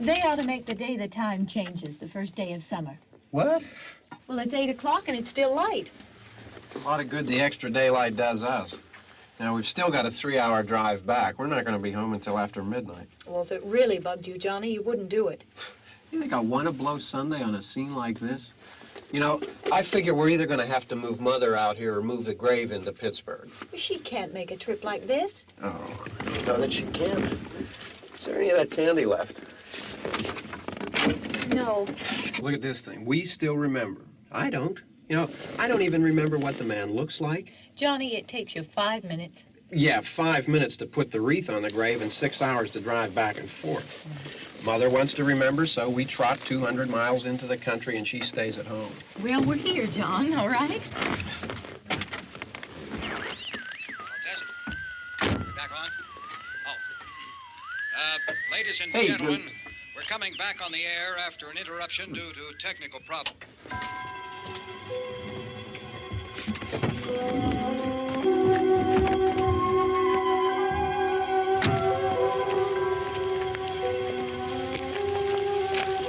They ought to make the day the time changes, the first day of summer. What? Well, it's 8 o'clock and it's still light. A lot of good the extra daylight does us. Now, we've still got a 3-hour drive back. We're not going to be home until after midnight. Well, if it really bugged you, Johnny, you wouldn't do it. You think I want to blow Sunday on a scene like this? You know, I figure we're either going to have to move Mother out here or move the grave into Pittsburgh. She can't make a trip like this. Oh, I know that she can't. Is there any of that candy left? No. Look at this thing. We still remember. I don't. You know, I don't even remember what the man looks like. Johnny, it takes you 5 minutes. Yeah, 5 minutes to put the wreath on the grave and 6 hours to drive back and forth. Mother wants to remember, so we trot 200 miles into the country and she stays at home. Well, we're here, John, all right? Tess, we're back on? Oh. Ladies and Hey, gentlemen, we're coming back on the air after an interruption due to technical problem.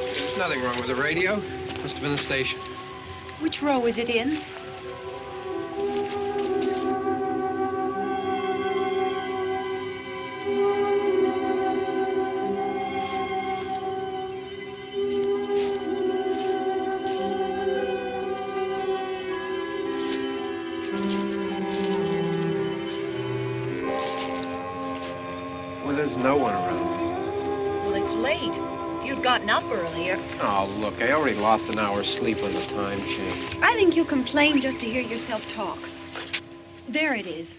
There's nothing wrong with the radio. Must have been the station. Which row is it in? Well, there's no one around. Well, it's late. If you'd gotten up earlier. Oh, look, I already lost an hour's sleep on the time change. I think you complain just to hear yourself talk. There it is.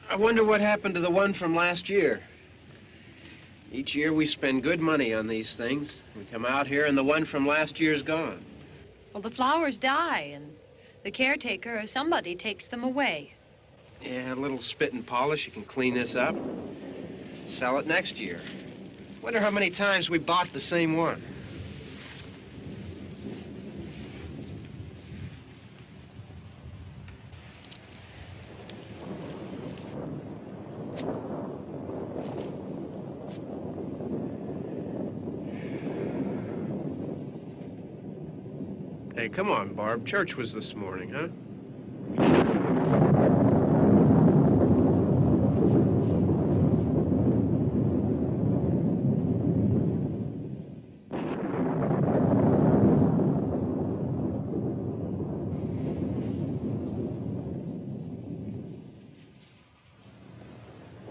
I wonder what happened to the one from last year. Each year we spend good money on these things. We come out here and the one from last year's gone. Well, the flowers die, and the caretaker or somebody takes them away. Yeah, a little spit and polish. You can clean this up. Sell it next year. Wonder how many times we bought the same one. Hey, come on, Barb. Church was this morning, huh?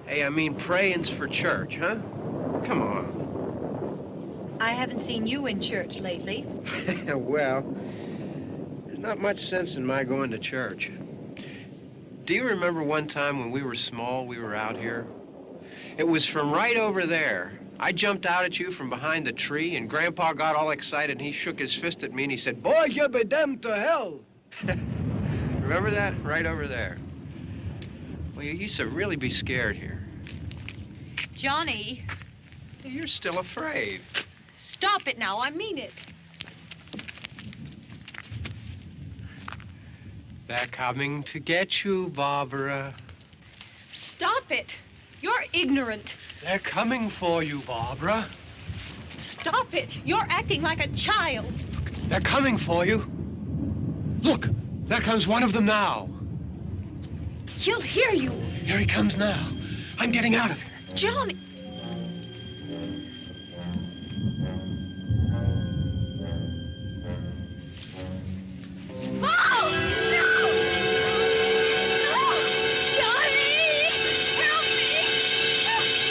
Hey, I mean, praying's for church, huh? Come on. I haven't seen you in church lately. Well, there's not much sense in my going to church. Do you remember one time when we were small, we were out here? It was from right over there. I jumped out at you from behind the tree, and Grandpa got all excited, and he shook his fist at me, and he said, "Boy, you'll be damned to hell." Remember that? Right over there. Well, you used to really be scared here. Johnny, You're still afraid. stop it now. I mean it. They're coming to get you, Barbara. Stop it. You're ignorant. They're coming for you, Barbara. Stop it. You're acting like a child. They're coming for you. Look, there comes one of them now. He'll hear you. Here he comes now. I'm getting out of here. Johnny. Oh! No! No! Johnny! Help me!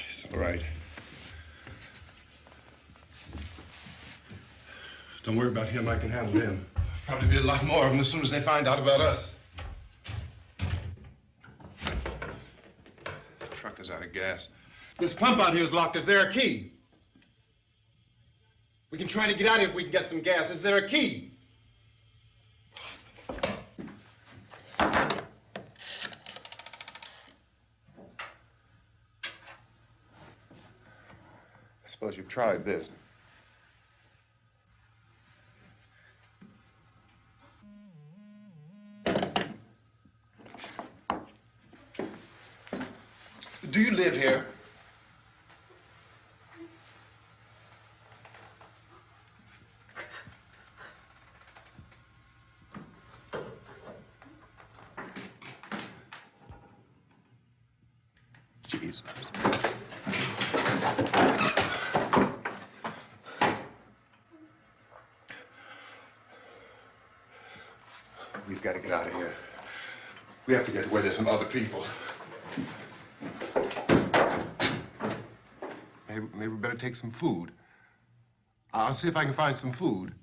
It's all right. Don't worry about him. I can handle him. Probably be a lot more of them as soon as they find out about us. The truck is out of gas. This pump out here is locked. Is there a key? We can try to get out of here if we can get some gas. Is there a key? I suppose you've tried this. Do you live here? Jesus. We've got to get out of here. We have to get where there's some other people. Maybe we better take some food. I'll see if I can find some food.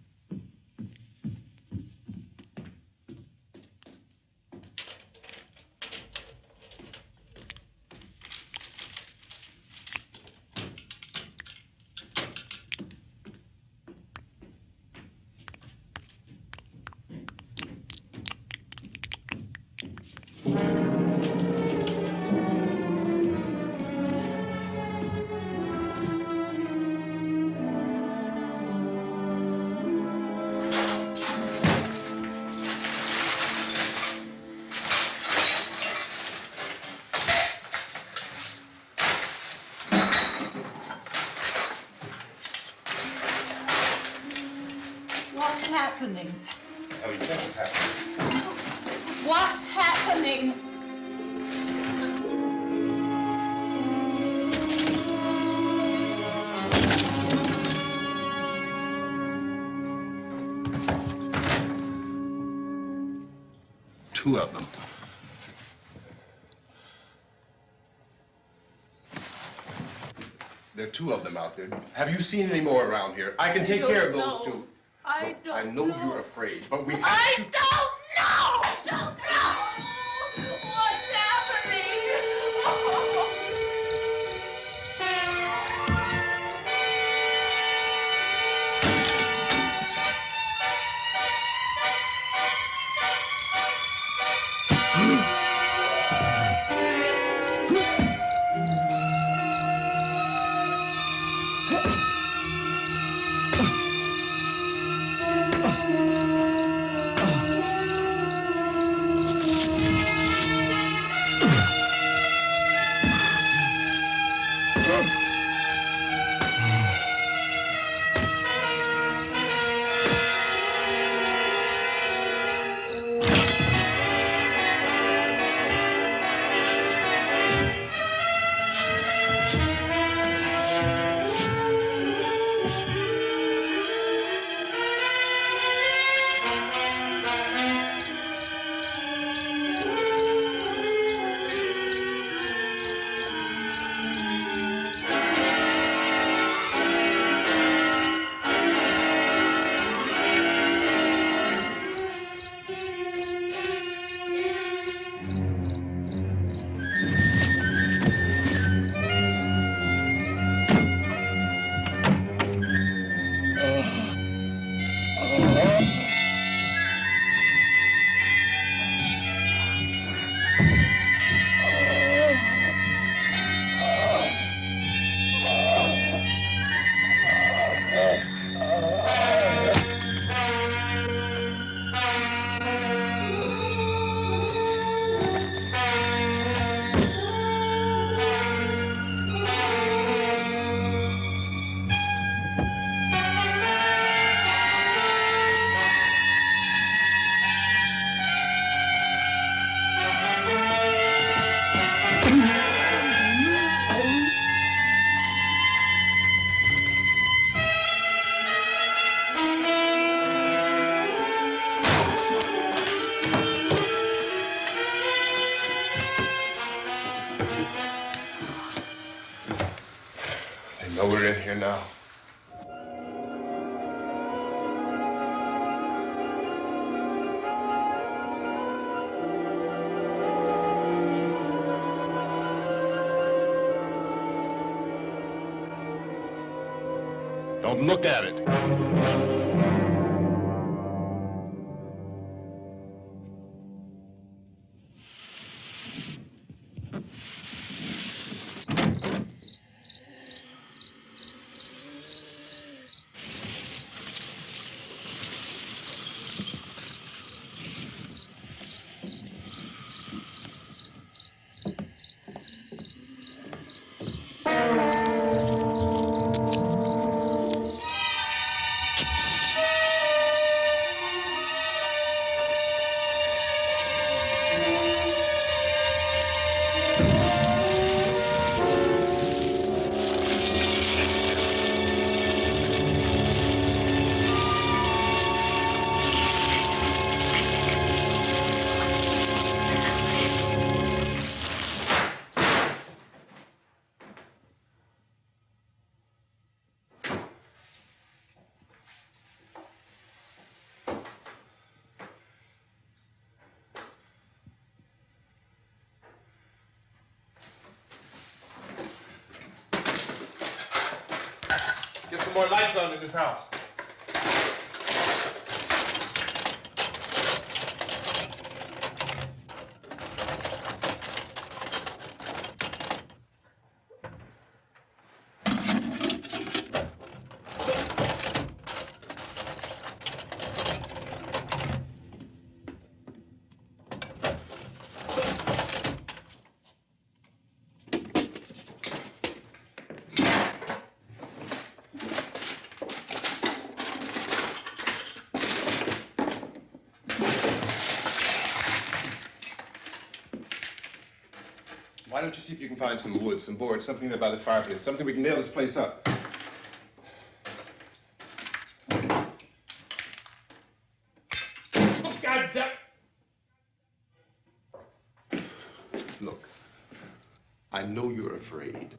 What's happening? Oh, you think it's happening? What's happening? Two of them. There are two of them out there. Have you seen any more around here? I can take care of those two. I Look, I know you're afraid, but we have I to... don't know! I don't know! What's happening? Oh. here now. Don't look at it. Get some more lights on in this house. Why don't you see if you can find some wood, some board, something there by the fireplace, something we can nail this place up. Oh, God damn! Look, I know you're afraid.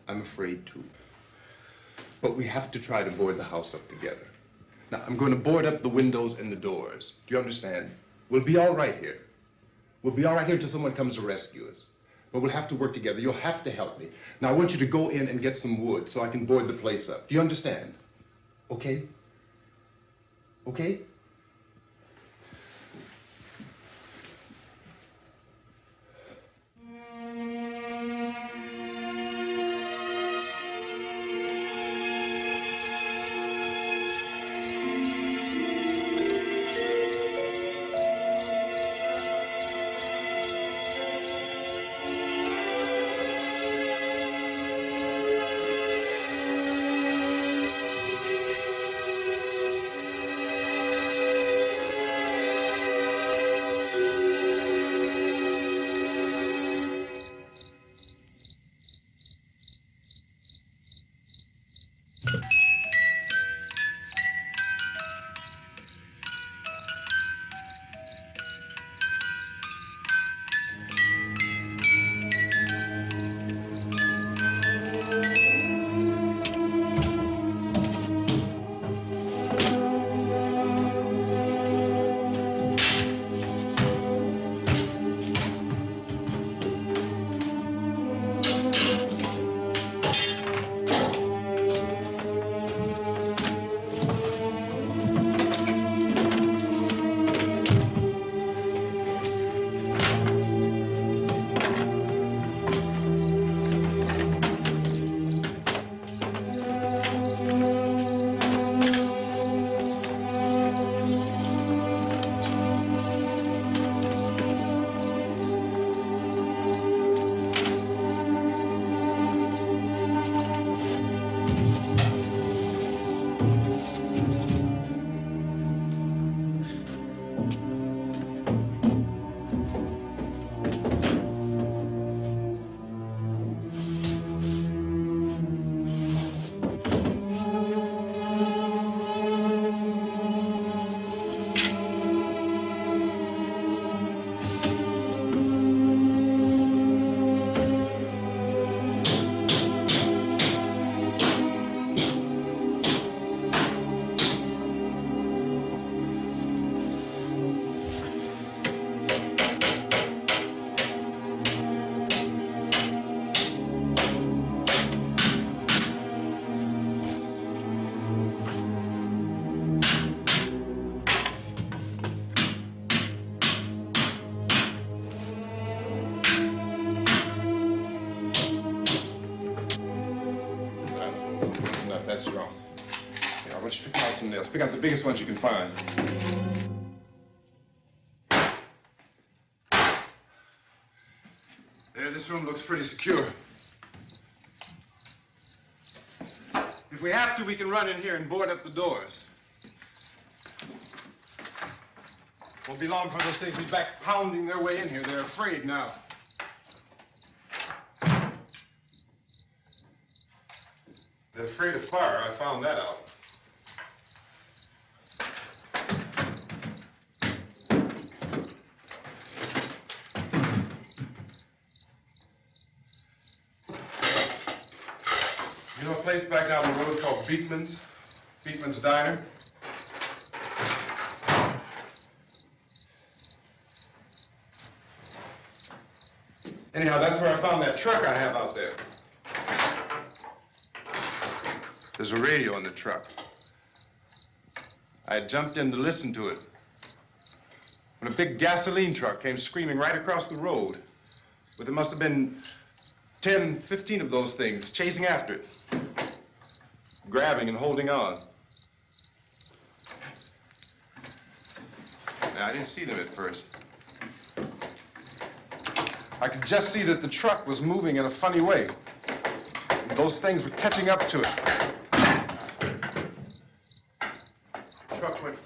I'm afraid too. But we have to try to board the house up together. Now, I'm going to board up the windows and the doors. Do you understand? We'll be all right here. We'll be all right here until someone comes to rescue us. But we'll have to work together. You'll have to help me. Now, I want you to go in and get some wood so I can board the place up. Do you understand? Okay? Okay? That's wrong. Yeah, I want you to pick out some nails. Pick out the biggest ones you can find. There, this room looks pretty secure. If we have to, we can run in here and board up the doors. Won't be long before those things be back pounding their way in here. They're afraid now. They're afraid of fire. I found that out. You know a place back down the road called Beekman's? Beekman's Diner? Anyhow, that's where I found that truck I have out there. There's a radio in the truck. I had jumped in to listen to it when a big gasoline truck came screaming right across the road with there must have been 10, 15 of those things chasing after it, grabbing and holding on. Now, I didn't see them at first. I could just see that the truck was moving in a funny way. Those things were catching up to it. The truck went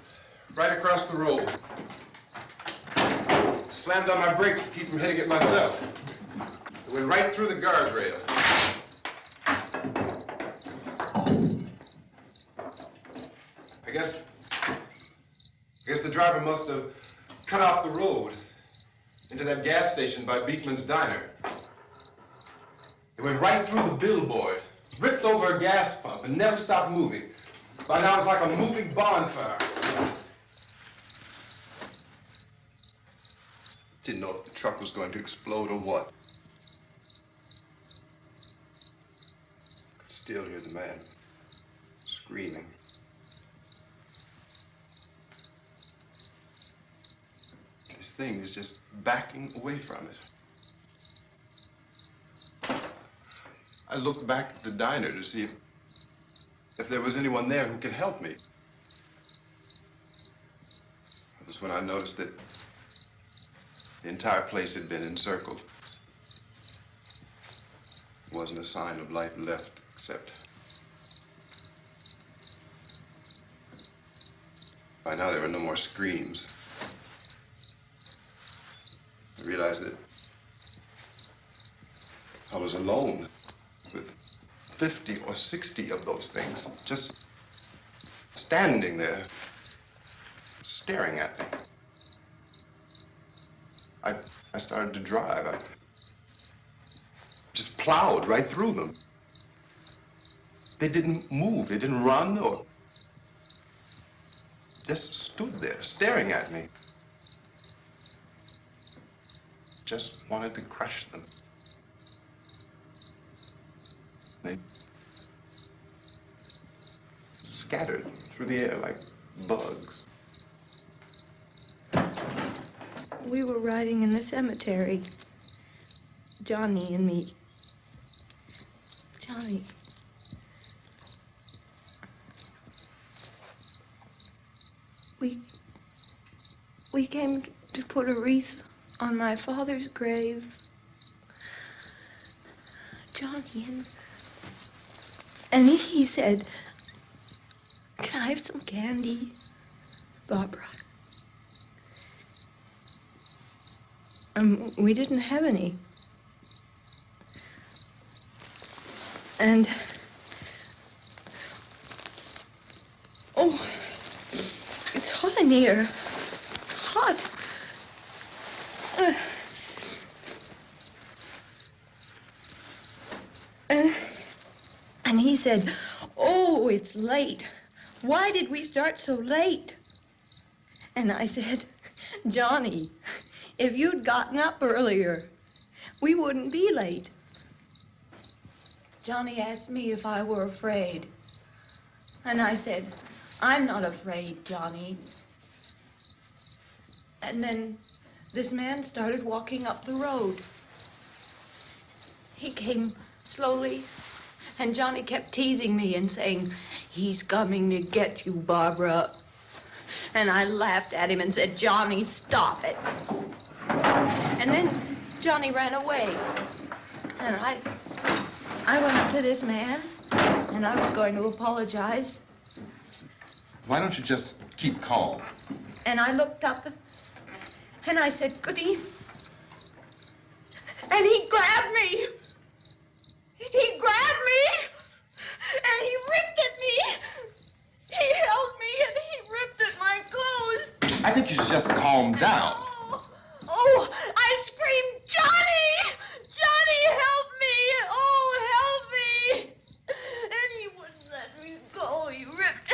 right across the road. Slammed on my brakes to keep from hitting it myself. It went right through the guardrail. I guess the driver must have cut off the road into that gas station by Beekman's Diner. It went right through the billboard, ripped over a gas pump, and never stopped moving. By now, it was like a moving bonfire. Didn't know if the truck was going to explode or what. Could still hear the man screaming. This thing is just backing away from it. I looked back at the diner to see if there was anyone there who could help me. It was when I noticed that the entire place had been encircled. There wasn't a sign of life left except by now there were no more screams. I realized that I was alone with 50 or 60 of those things, just standing there, staring at me. I started to drive. I just plowed right through them. They didn't move. They didn't run or just stood there, staring at me. Just wanted to crush them. They scattered through the air like bugs. We were riding in the cemetery, Johnny and me. Johnny. We came to put a wreath on my father's grave. Johnny, and he said, "Can I have some candy, Barbara?" We didn't have any. And, oh, it's hot in here. Hot. And he said, "Oh, it's late. Why did we start so late?" And I said, "Johnny, if you'd gotten up earlier, we wouldn't be late." Johnny asked me if I were afraid. And I said, "I'm not afraid, Johnny." And then this man started walking up the road. He came slowly And Johnny kept teasing me and saying, "He's coming to get you, Barbara." And I laughed at him and said, "Johnny, stop it." And then Johnny ran away. And I went up to this man, and I was going to apologize. Why don't you just keep calm? And I looked up, and I said, "Good evening." And he grabbed me. He grabbed me, and he ripped at me. He held me, and he ripped at my clothes. I think you should just calm down. Oh, I screamed, "Johnny! Johnny, help me! Oh, help me!" And he wouldn't let me go. He ripped.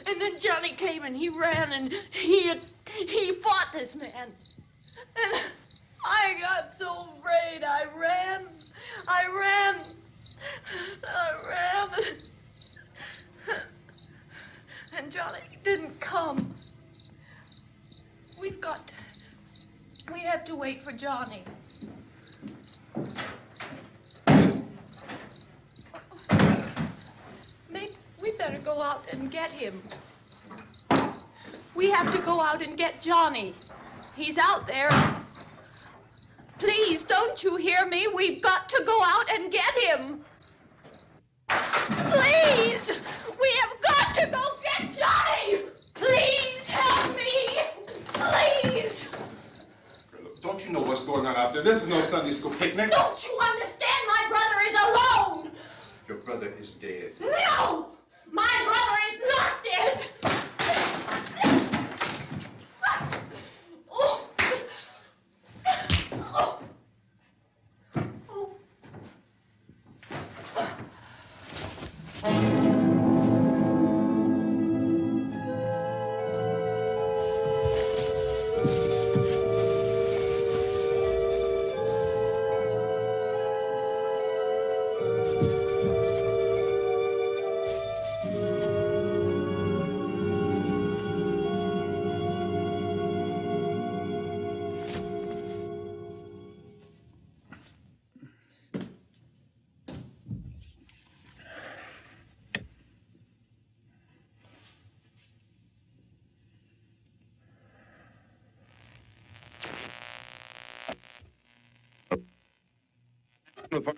And then Johnny came and he ran and he fought this man. And I got so afraid. I ran. And Johnny didn't come. We have to wait for Johnny. Maybe we better go out and get him. We have to go out and get Johnny. He's out there. Please, don't you hear me? We've got to go out and get him. Please! We have got to go get Johnny! Please help me! Please! Don't you know what's going on out there? This is no Sunday school picnic. Don't you understand? My brother is alone. Your brother is dead. No! My brother is not dead. Oh. Oh.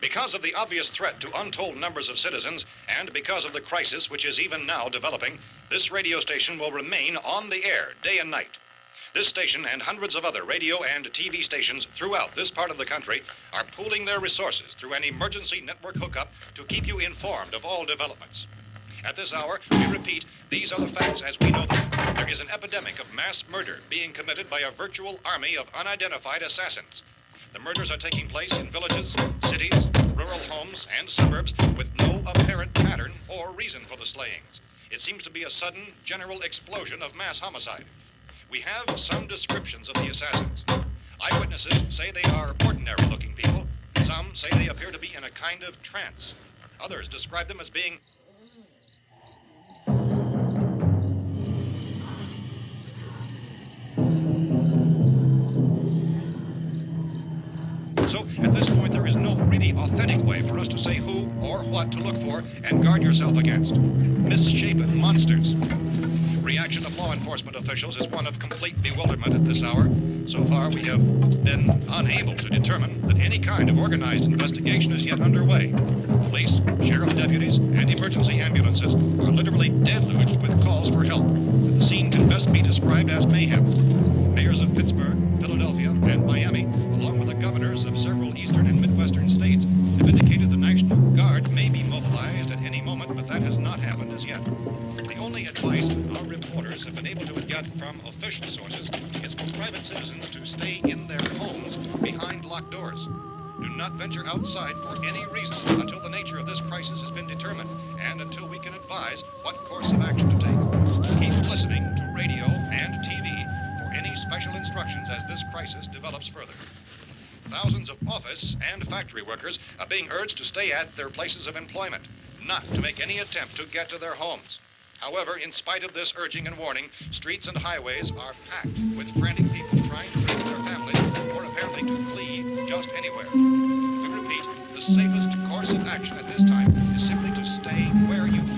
Because of the obvious threat to untold numbers of citizens, and because of the crisis which is even now developing, this radio station will remain on the air day and night. This station and hundreds of other radio and TV stations throughout this part of the country are pooling their resources through an emergency network hookup to keep you informed of all developments. At this hour, we repeat, these are the facts as we know them. There is an epidemic of mass murder being committed by a virtual army of unidentified assassins. The murders are taking place in villages, cities, rural homes, and suburbs with no apparent pattern or reason for the slayings. It seems to be a sudden, general explosion of mass homicide. We have some descriptions of the assassins. Eyewitnesses say they are ordinary-looking people. Some say they appear to be in a kind of trance. Others describe them as being So, at this point, there is no really authentic way for us to say who or what to look for and guard yourself against. Misshapen monsters. Reaction of law enforcement officials is one of complete bewilderment at this hour. So far, we have been unable to determine that any kind of organized investigation is yet underway. Police, sheriff's deputies, and emergency ambulances are literally deluged with calls for help. The scene can best be described as mayhem. Mayors of Pittsburgh, Philadelphia, and Miami, along with the governors of several eastern and midwestern states, have indicated the National Guard may be mobilized at any moment, but that has not happened as yet. The only advice our reporters have been able to get from official sources is for private citizens to stay in their homes behind locked doors. Do not venture outside for any reason until the nature of this crisis has been determined and until we can advise what course of action to take. Keep listening to radio and TV for any special instructions as this crisis develops further. Thousands of office and factory workers are being urged to stay at their places of employment, not to make any attempt to get to their homes. However, in spite of this urging and warning, streets and highways are packed with frantic people trying to reach their families or apparently to flee just anywhere. We repeat, repeat, the safest course of action at this time is simply to stay where you are.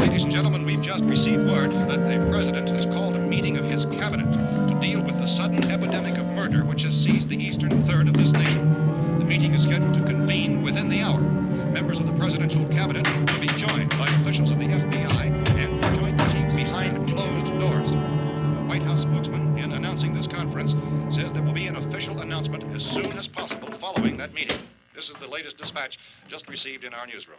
Ladies and gentlemen, we've just received word that the president has called a meeting of his cabinet to deal with the sudden epidemic of murder which has seized the eastern third of this nation. The meeting is scheduled to convene within the hour. Members of the presidential cabinet will be joined by officials of the FBI and the joint chiefs behind closed doors. The White House spokesman, in announcing this conference, says there will be an official announcement as soon as possible following that meeting. This is the latest dispatch just received in our newsroom.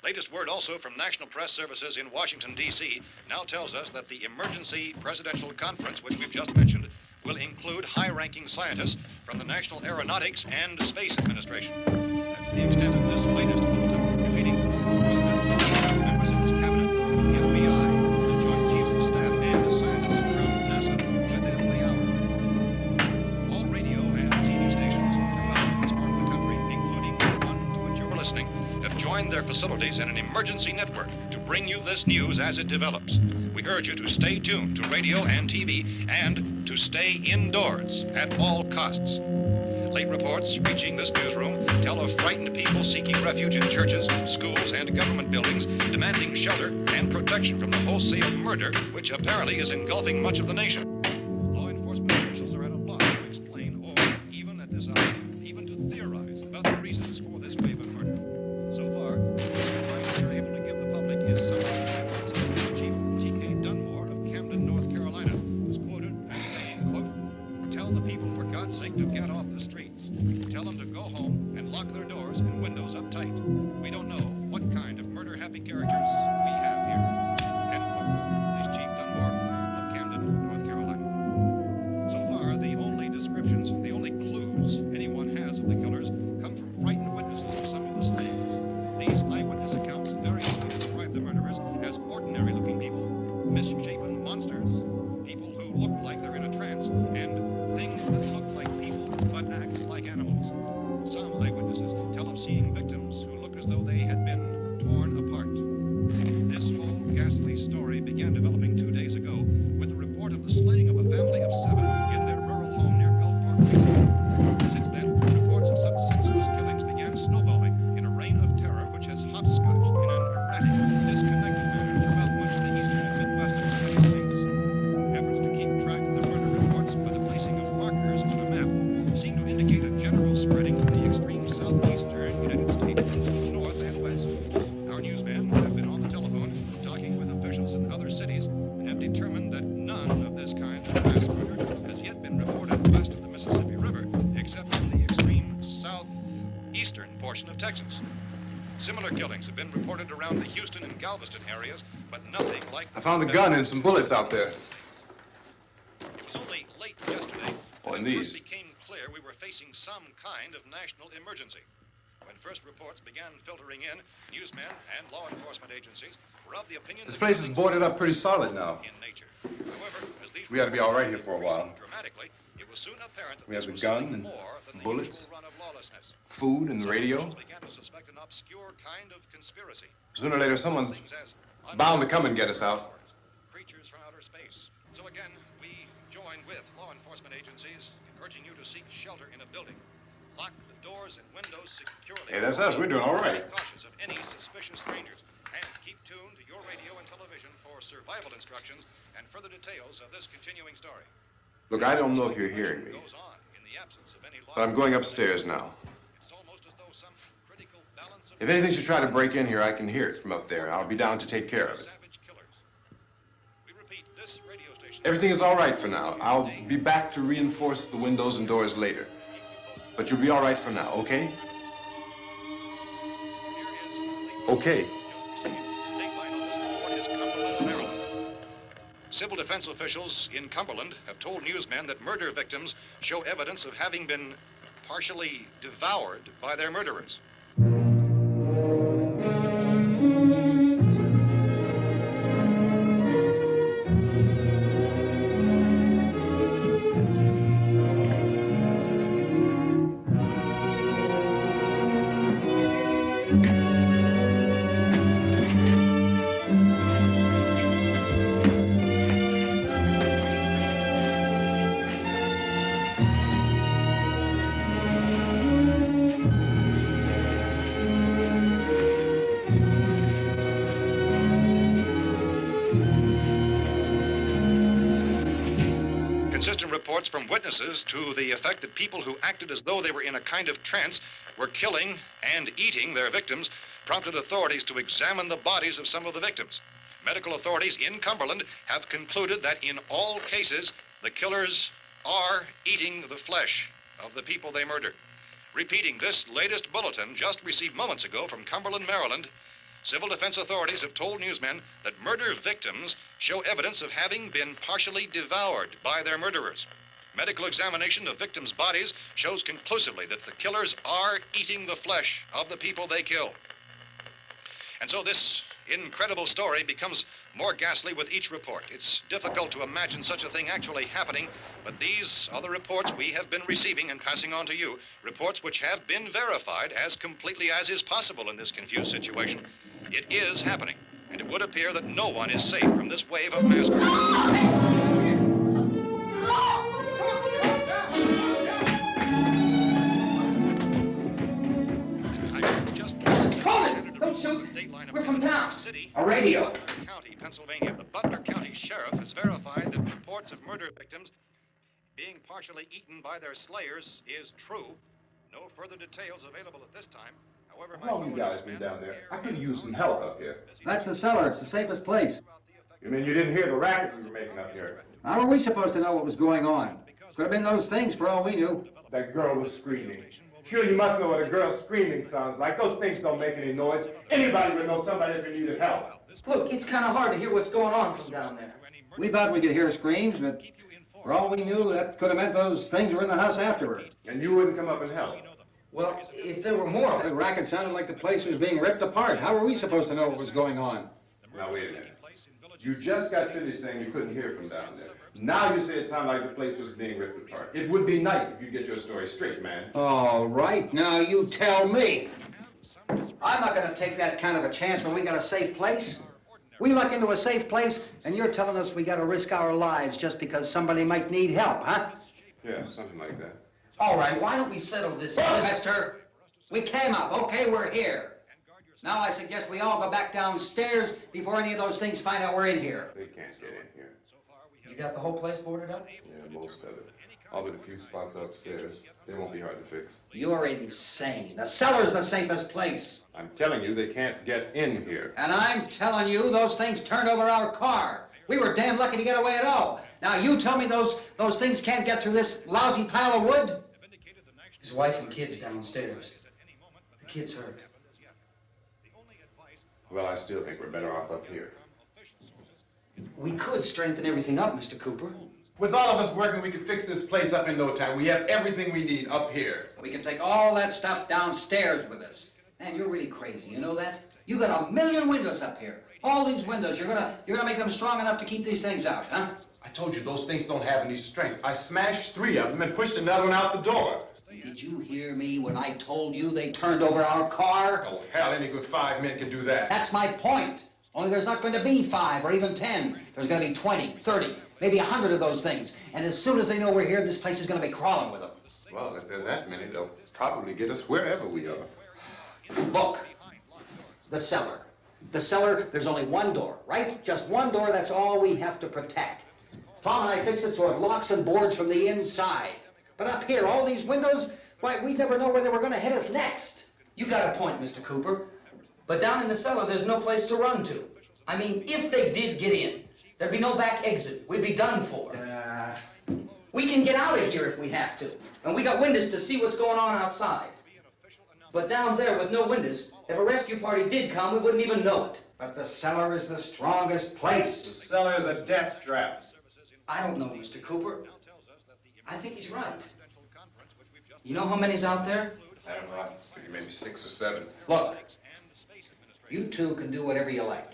Latest word also from National Press Services in Washington, D.C. now tells us that the emergency presidential conference, which we've just mentioned, will include high-ranking scientists from the National Aeronautics and Space Administration. That's the extent of this latest bulletin. Repeating, the President, members of his cabinet, the FBI, the Joint Chiefs of Staff, and scientists from NASA within the hour. All radio and TV stations throughout this part of the country, including the one to which you're listening, have joined their facilities in an emergency network to bring you this news as it develops. We urge you to stay tuned to radio and TV and to stay indoors at all costs. Late reports reaching this newsroom tell of frightened people seeking refuge in churches, schools, and government buildings, demanding shelter and protection from the wholesale murder which apparently is engulfing much of the nation. Law enforcement officials are at a loss to explain or, even at this hour, even to theorize about the reasons for this wave of murder. So far, the advice they're able to give the public is some of the efforts of Police Chief T.K. Dunmore of Camden, North Carolina, who's quoted as saying, quote, "Tell the people, for God's sake, to get off the streets. Tell them to go home and lock their doors and windows up tight. We don't know what kind of murder-happy characters we have here." End quote. Police Chief Dunmore of Camden, North Carolina. So far, the only descriptions, the only clues anyone has of the killers come from frightened witnesses of some of the slayings. These eyewitness accounts variously describe the murderers as ordinary-looking people, misshapen monsters, people who look like they're in a trance, and things that look like people but act like animals. Some eyewitnesses tell of seeing victims who look as though they had been torn apart. This whole ghastly story began developing 2 days ago with the report of the slaying of a family of 7 in their rural home near Gulfport, Louisiana. Since then, reports of such senseless killings began snowballing in a reign of terror which has hopscotched in an erratic, disconnected manner throughout much of the eastern and midwestern United States. Efforts to keep track of the murder reports by the placing of markers on a map seem to indicate a general spreading from the extreme southeastern United States to the north and west. Our newsmen have been on the telephone talking with officials in other cities and have determined that none of this kind of mass murder has yet been reported west of the Mississippi River, except in the extreme southeastern portion of Texas. Similar killings have been reported around the Houston and Galveston areas, but nothing like... I found a gun and some bullets out there. It was only late yesterday Oh, that and it these. first became clear we were facing some kind of national emergency. When first reports began filtering in, newsmen and law enforcement agencies were of the opinion This that place is things boarded were up pretty solid now. in nature. However, as these We ought to be all right here for a reports while. increased dramatically, it was soon apparent that We have this the was gun something and more than the bullets, usual run of lawlessness. food, and the Some radio. officials began to suspect an obscure kind of conspiracy. Sooner or later, someone's Things as bound to come and get us out. creatures from outer space. So again, we join with law enforcement agencies urging you to seek shelter in a building. Lock the doors and windows securely. Hey, that's us. We're doing all right. Be cautious of any suspicious strangers. And keep tuned to your radio and television for survival instructions and further details of this continuing story. Look, I don't know if you're hearing me, Goes on in the absence of any but I'm going upstairs now. It's almost as though some critical balance of If anything should try to break in here, I can hear it from up there. I'll be down to take care of it. savage killers. We repeat, this radio station. Everything is all right for now. I'll be back to reinforce the windows and doors later. But you'll be all right for now, okay? Okay. Civil defense officials in Cumberland have told newsmen that murder victims show evidence of having been partially devoured by their murderers. Consistent reports from witnesses to the effect that people who acted as though they were in a kind of trance were killing and eating their victims prompted authorities to examine the bodies of some of the victims. Medical authorities in Cumberland have concluded that in all cases, the killers are eating the flesh of the people they murdered. Repeating this latest bulletin just received moments ago from Cumberland, Maryland, civil defense authorities have told newsmen that murder victims show evidence of having been partially devoured by their murderers. Medical examination of victims' bodies shows conclusively that the killers are eating the flesh of the people they kill. And so this incredible story becomes more ghastly with each report. It's difficult to imagine such a thing actually happening, but these are the reports we have been receiving and passing on to you, reports which have been verified as completely as is possible in this confused situation. It is happening, and it would appear that no one is safe from this wave of mass murder. Don't shoot. We're from town. A radio. County, Pennsylvania. The Butler County Sheriff has verified that reports of murder victims being partially eaten by their slayers is true. No further details available at this time. However, How long you guys been down there? I could use some help up here. That's the cellar. It's the safest place. You mean you didn't hear the racket we were making up here? How were we supposed to know what was going on? Could have been those things for all we knew. That girl was screaming. Sure, you must know what a girl screaming sounds like. Those things don't make any noise. Anybody would know somebody if they needed help. Look, it's kind of hard to hear what's going on from down there. We thought we could hear screams, but for all we knew, that could have meant those things were in the house afterward. And you wouldn't come up and help? Well, if there were more... The racket sounded like the place was being ripped apart. How were we supposed to know what was going on? Now, wait a minute. You just got finished saying you couldn't hear from down there. Now you say it sounded like the place was being ripped apart. It would be nice if you get your story straight, man. All right, now you tell me. I'm not going to take that kind of a chance when we got a safe place. We luck into a safe place, and you're telling us we got to risk our lives just because somebody might need help, huh? Yeah, something like that. All right, why don't we settle this? Look, mister, we came up. Okay, we're here. Now I suggest we all go back downstairs before any of those things find out we're in here. They can't get in here. You got the whole place boarded up? Yeah, most of it. All but a few spots upstairs. They won't be hard to fix. You're insane. The cellar's the safest place. I'm telling you, they can't get in here. And I'm telling you, those things turned over our car. We were damn lucky to get away at all. Now you tell me those things can't get through this lousy pile of wood? His wife and kids downstairs. The kid's hurt. Well, I still think we're better off up here. We could strengthen everything up, Mr. Cooper. With all of us working, we could fix this place up in no time. We have everything we need up here. We can take all that stuff downstairs with us. Man, you're really crazy, you know that? You got 1 million windows up here. All these windows, you're gonna make them strong enough to keep these things out, huh? I told you those things don't have any strength. I smashed 3 of them and pushed another one out the door. Did you hear me when I told you they turned over our car? Oh, hell, any good 5 men can do that. That's my point. Only there's not going to be 5 or even 10. There's going to be 20, 30, maybe 100 of those things. And as soon as they know we're here, this place is going to be crawling with them. Well, if there are that many, they'll probably get us wherever we are. Look, the cellar. The cellar, there's only one door, right? Just one door, that's all we have to protect. Tom and I fixed it so it locks and boards from the inside. But up here, all these windows, why, we'd never know where they were going to hit us next. You got a point, Mr. Cooper. But down in the cellar, there's no place to run to. I mean, if they did get in, there'd be no back exit. We'd be done for. We can get out of here if we have to. And we got windows to see what's going on outside. But down there with no windows, if a rescue party did come, we wouldn't even know it. But the cellar is the strongest place. The cellar's a death trap. I don't know, Mr. Cooper. I think he's right. You know how many's out there? I don't know. I figure maybe 6 or 7. Look, you two can do whatever you like.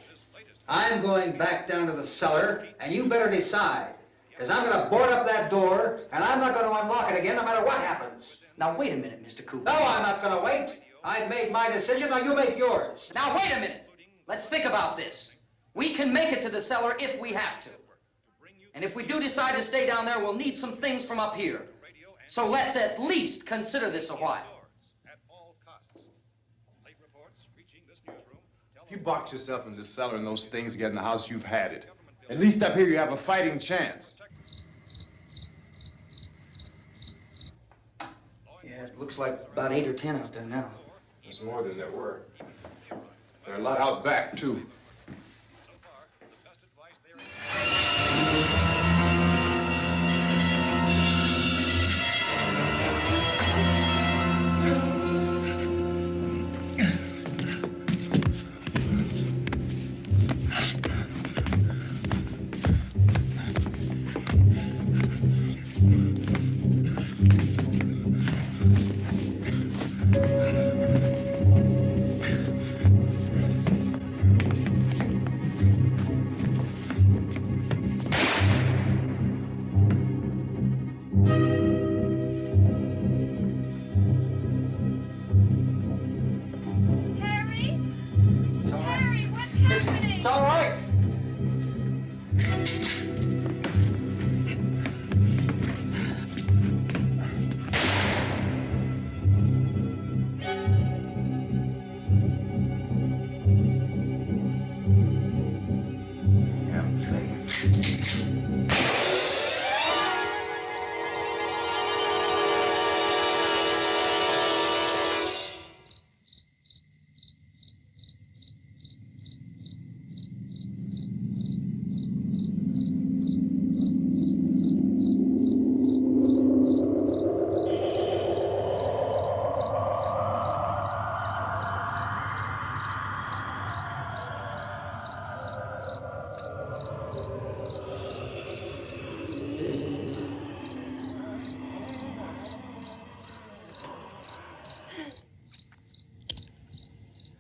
I'm going back down to the cellar, and you better decide. Because I'm going to board up that door, and I'm not going to unlock it again no matter what happens. Now, wait a minute, Mr. Cooper. No, I'm not going to wait. I've made my decision, now you make yours. Now, wait a minute. Let's think about this. We can make it to the cellar if we have to. And if we do decide to stay down there, we'll need some things from up here. So let's at least consider this a while. If you box yourself in the cellar and those things get in the house, you've had it. At least up here you have a fighting chance. Yeah, it looks like about 8 or 10 out there now. There's more than there were. There are a lot out back, too. It's all right.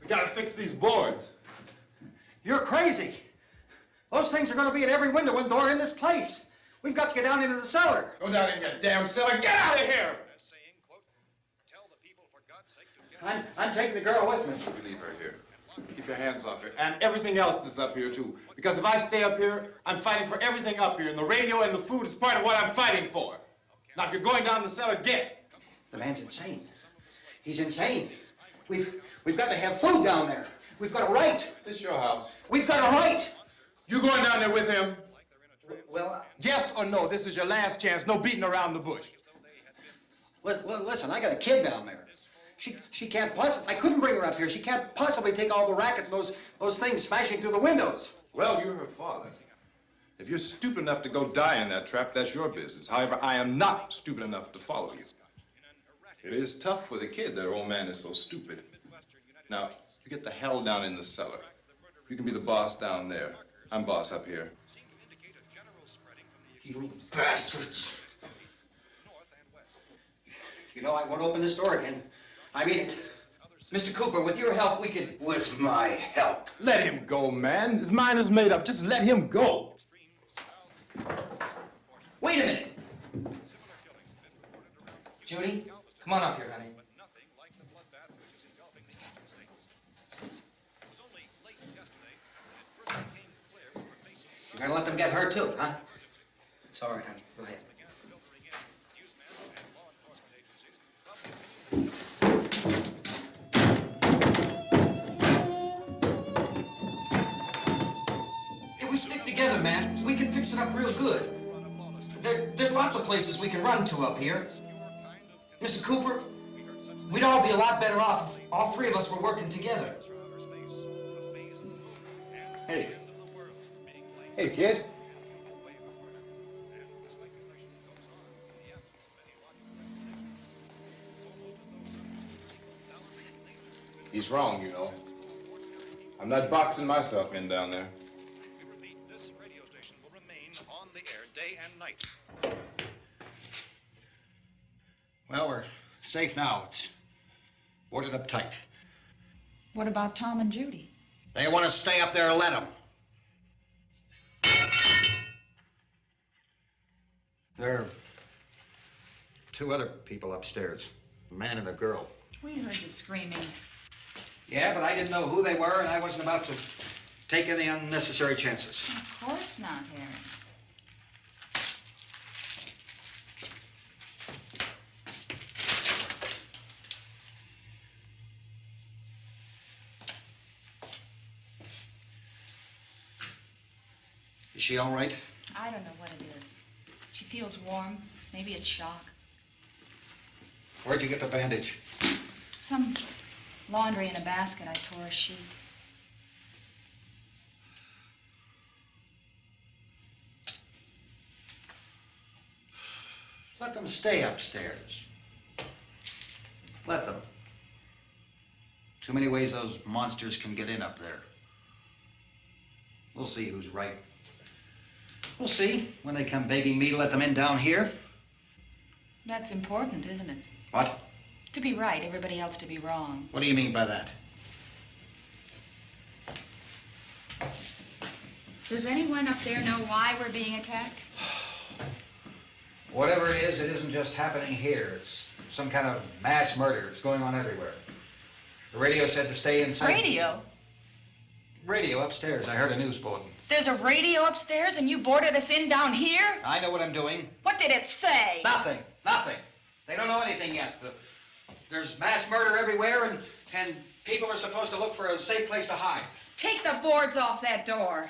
We gotta fix these boards. You're crazy. Those things are going to be at every window and door in this place. We've got to get down into the cellar. Go down in your damn cellar. Get out of here! I'm taking the girl with me. You leave her here. Keep your hands off her. And everything else that's up here, too. Because if I stay up here, I'm fighting for everything up here. And the radio and the food is part of what I'm fighting for. Now, if you're going down the cellar, get. The man's insane. He's insane. We've got to have food down there. We've got a right. This is your house. We've got a right. You going down there with him? Well, Yes or no? This is your last chance. No beating around the bush. Listen, I got a kid down there. She can't possibly, I couldn't bring her up here. She can't possibly take all the racket and those things smashing through the windows. Well, you're her father. If you're stupid enough to go die in that trap, that's your business. However, I am not stupid enough to follow you. It is tough for the kid that old man is so stupid. Now, you get the hell down in the cellar. You can be the boss down there. I'm boss up here. You bastards. You know, I won't open this door again. I mean it. Mr. Cooper, with your help, we could... With my help. Let him go, man. His mind is made up. Just let him go. Wait a minute. Judy, come on up here, honey. You're gonna let them get hurt too, huh? It's all right, honey. Go ahead. If we stick together, man, we can fix it up real good. There's lots of places we can run to up here. Mr. Cooper, we'd all be a lot better off if all three of us were working together. Hey. Hey, kid. He's wrong, you know. I'm not boxing myself in down there. This radio station will remain on the air day and night. Well, we're safe now. It's boarded up tight. What about Tom and Judy? They want to stay up there, let them. There are two other people upstairs, a man and a girl. We heard you screaming. Yeah, but I didn't know who they were, and I wasn't about to take any unnecessary chances. Of course not, Harry. Is she all right? I don't know what it is. She feels warm. Maybe it's shock. Where'd you get the bandage? Some laundry in a basket. I tore a sheet. Let them stay upstairs. Let them. Too many ways those monsters can get in up there. We'll see who's right. We'll see when they come begging me to let them in down here. That's important, isn't it? What? To be right, everybody else to be wrong. What do you mean by that? Does anyone up there know why we're being attacked? Whatever it isn't just happening here. It's some kind of mass murder. It's going on everywhere. The radio said to stay inside. Radio? Radio upstairs. I heard a news bulletin. There's a radio upstairs and you boarded us in down here? I know what I'm doing. What did it say? Nothing. Nothing. They don't know anything yet. There's mass murder everywhere, and people are supposed to look for a safe place to hide. Take the boards off that door.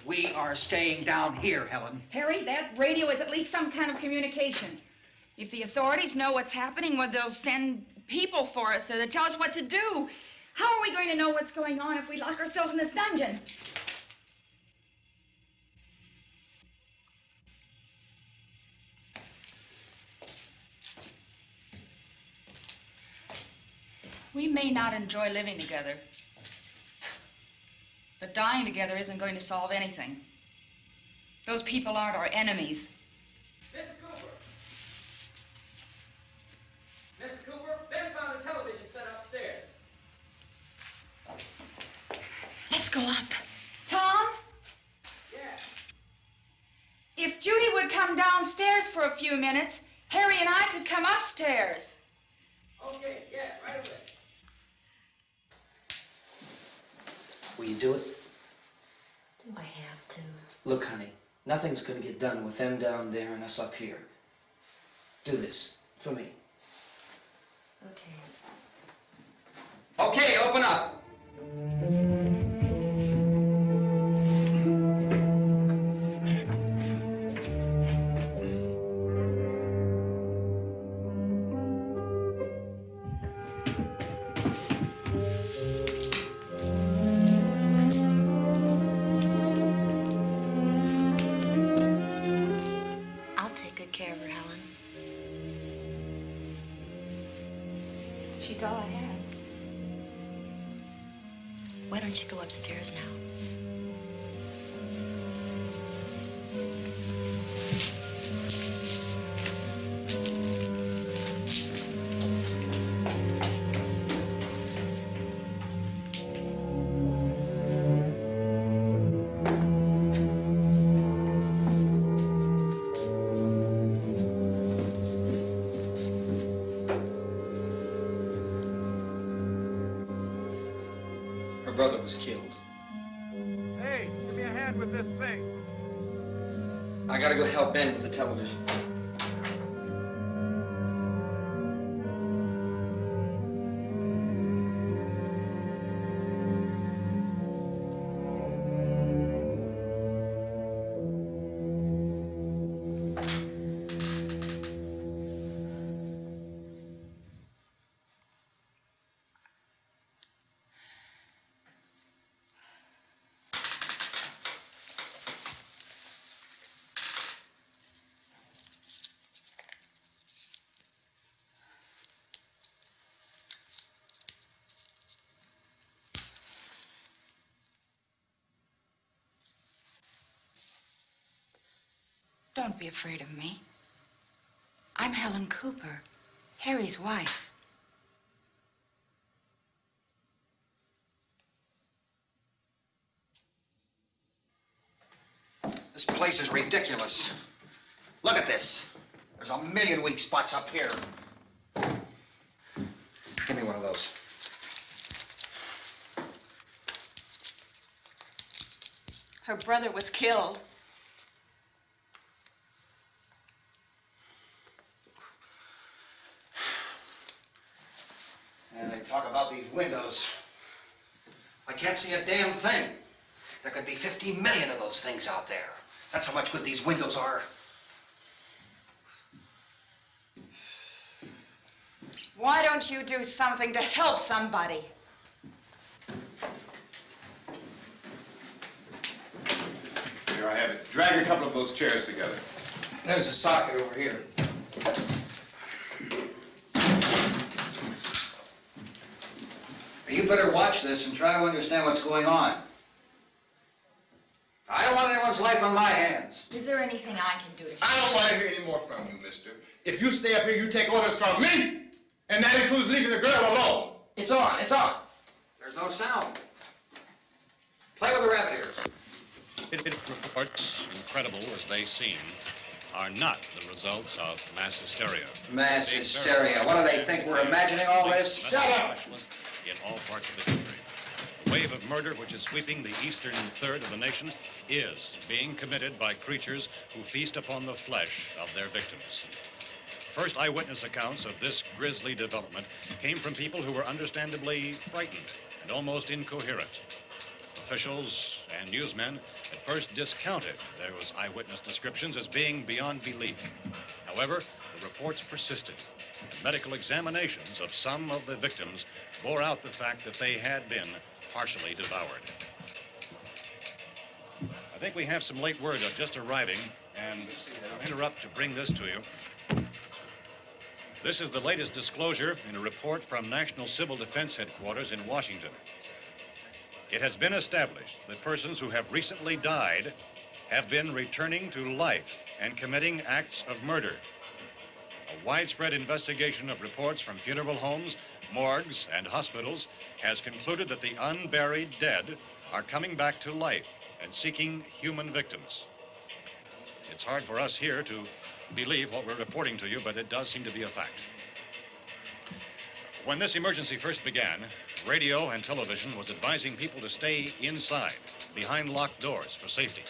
We are staying down here, Helen. Harry, that radio is at least some kind of communication. If the authorities know what's happening, well, they'll send people for us so they'll tell us what to do. How are we going to know what's going on if we lock ourselves in this dungeon? We may not enjoy living together, but dying together isn't going to solve anything. Those people aren't our enemies. Mr. Cooper! Mr. Cooper, Ben found a television set upstairs. Let's go up. Tom? Yeah. If Judy would come downstairs for a few minutes, Harry and I could come upstairs. Okay, yeah, right away. Will you do it? Do I have to? Look, honey, nothing's gonna get done with them down there and us up here. Do this for me. Okay. Okay, open up. I'll take good care of her, Helen. She's all I have. Why don't you go upstairs now? Her brother was killed. Hey, give me a hand with this thing. I gotta go help Ben with the television. Don't be afraid of me. I'm Helen Cooper, Harry's wife. This place is ridiculous. Look at this. There's a million weak spots up here. windows. Her brother was killed. And they talk about these windows. I can't see a damn thing. There could be 15 million of those things out there. That's how much good these windows are. Why don't you do something to help somebody? Here I have it. Drag a couple of those chairs together. There's a socket over here. You better watch this and try to understand what's going on. I don't want anyone's life on my hands. Is there anything I can do to help? I don't want to hear any more from you, mister. If you stay up here, you take orders from me. And that includes leaving the girl alone. It's on, it's on. There's no sound. Play with the rabbit ears. Reports, incredible as they seem, are not the results of mass hysteria. Mass hysteria. What do they think? We're imagining all this? Shut up! In all parts of the country. The wave of murder which is sweeping the eastern third of the nation is being committed by creatures who feast upon the flesh of their victims. First eyewitness accounts of this grisly development came from people who were understandably frightened and almost incoherent. Officials and newsmen at first discounted those eyewitness descriptions as being beyond belief. However, the reports persisted. And medical examinations of some of the victims bore out the fact that they had been partially devoured. I think we have some late word just arriving, and I'll interrupt to bring this to you. This is the latest disclosure in a report from National Civil Defense Headquarters in Washington. It has been established that persons who have recently died have been returning to life and committing acts of murder. A widespread investigation of reports from funeral homes, morgues, and hospitals has concluded that the unburied dead are coming back to life and seeking human victims. It's hard for us here to believe what we're reporting to you, but it does seem to be a fact. When this emergency first began, radio and television was advising people to stay inside, behind locked doors for safety.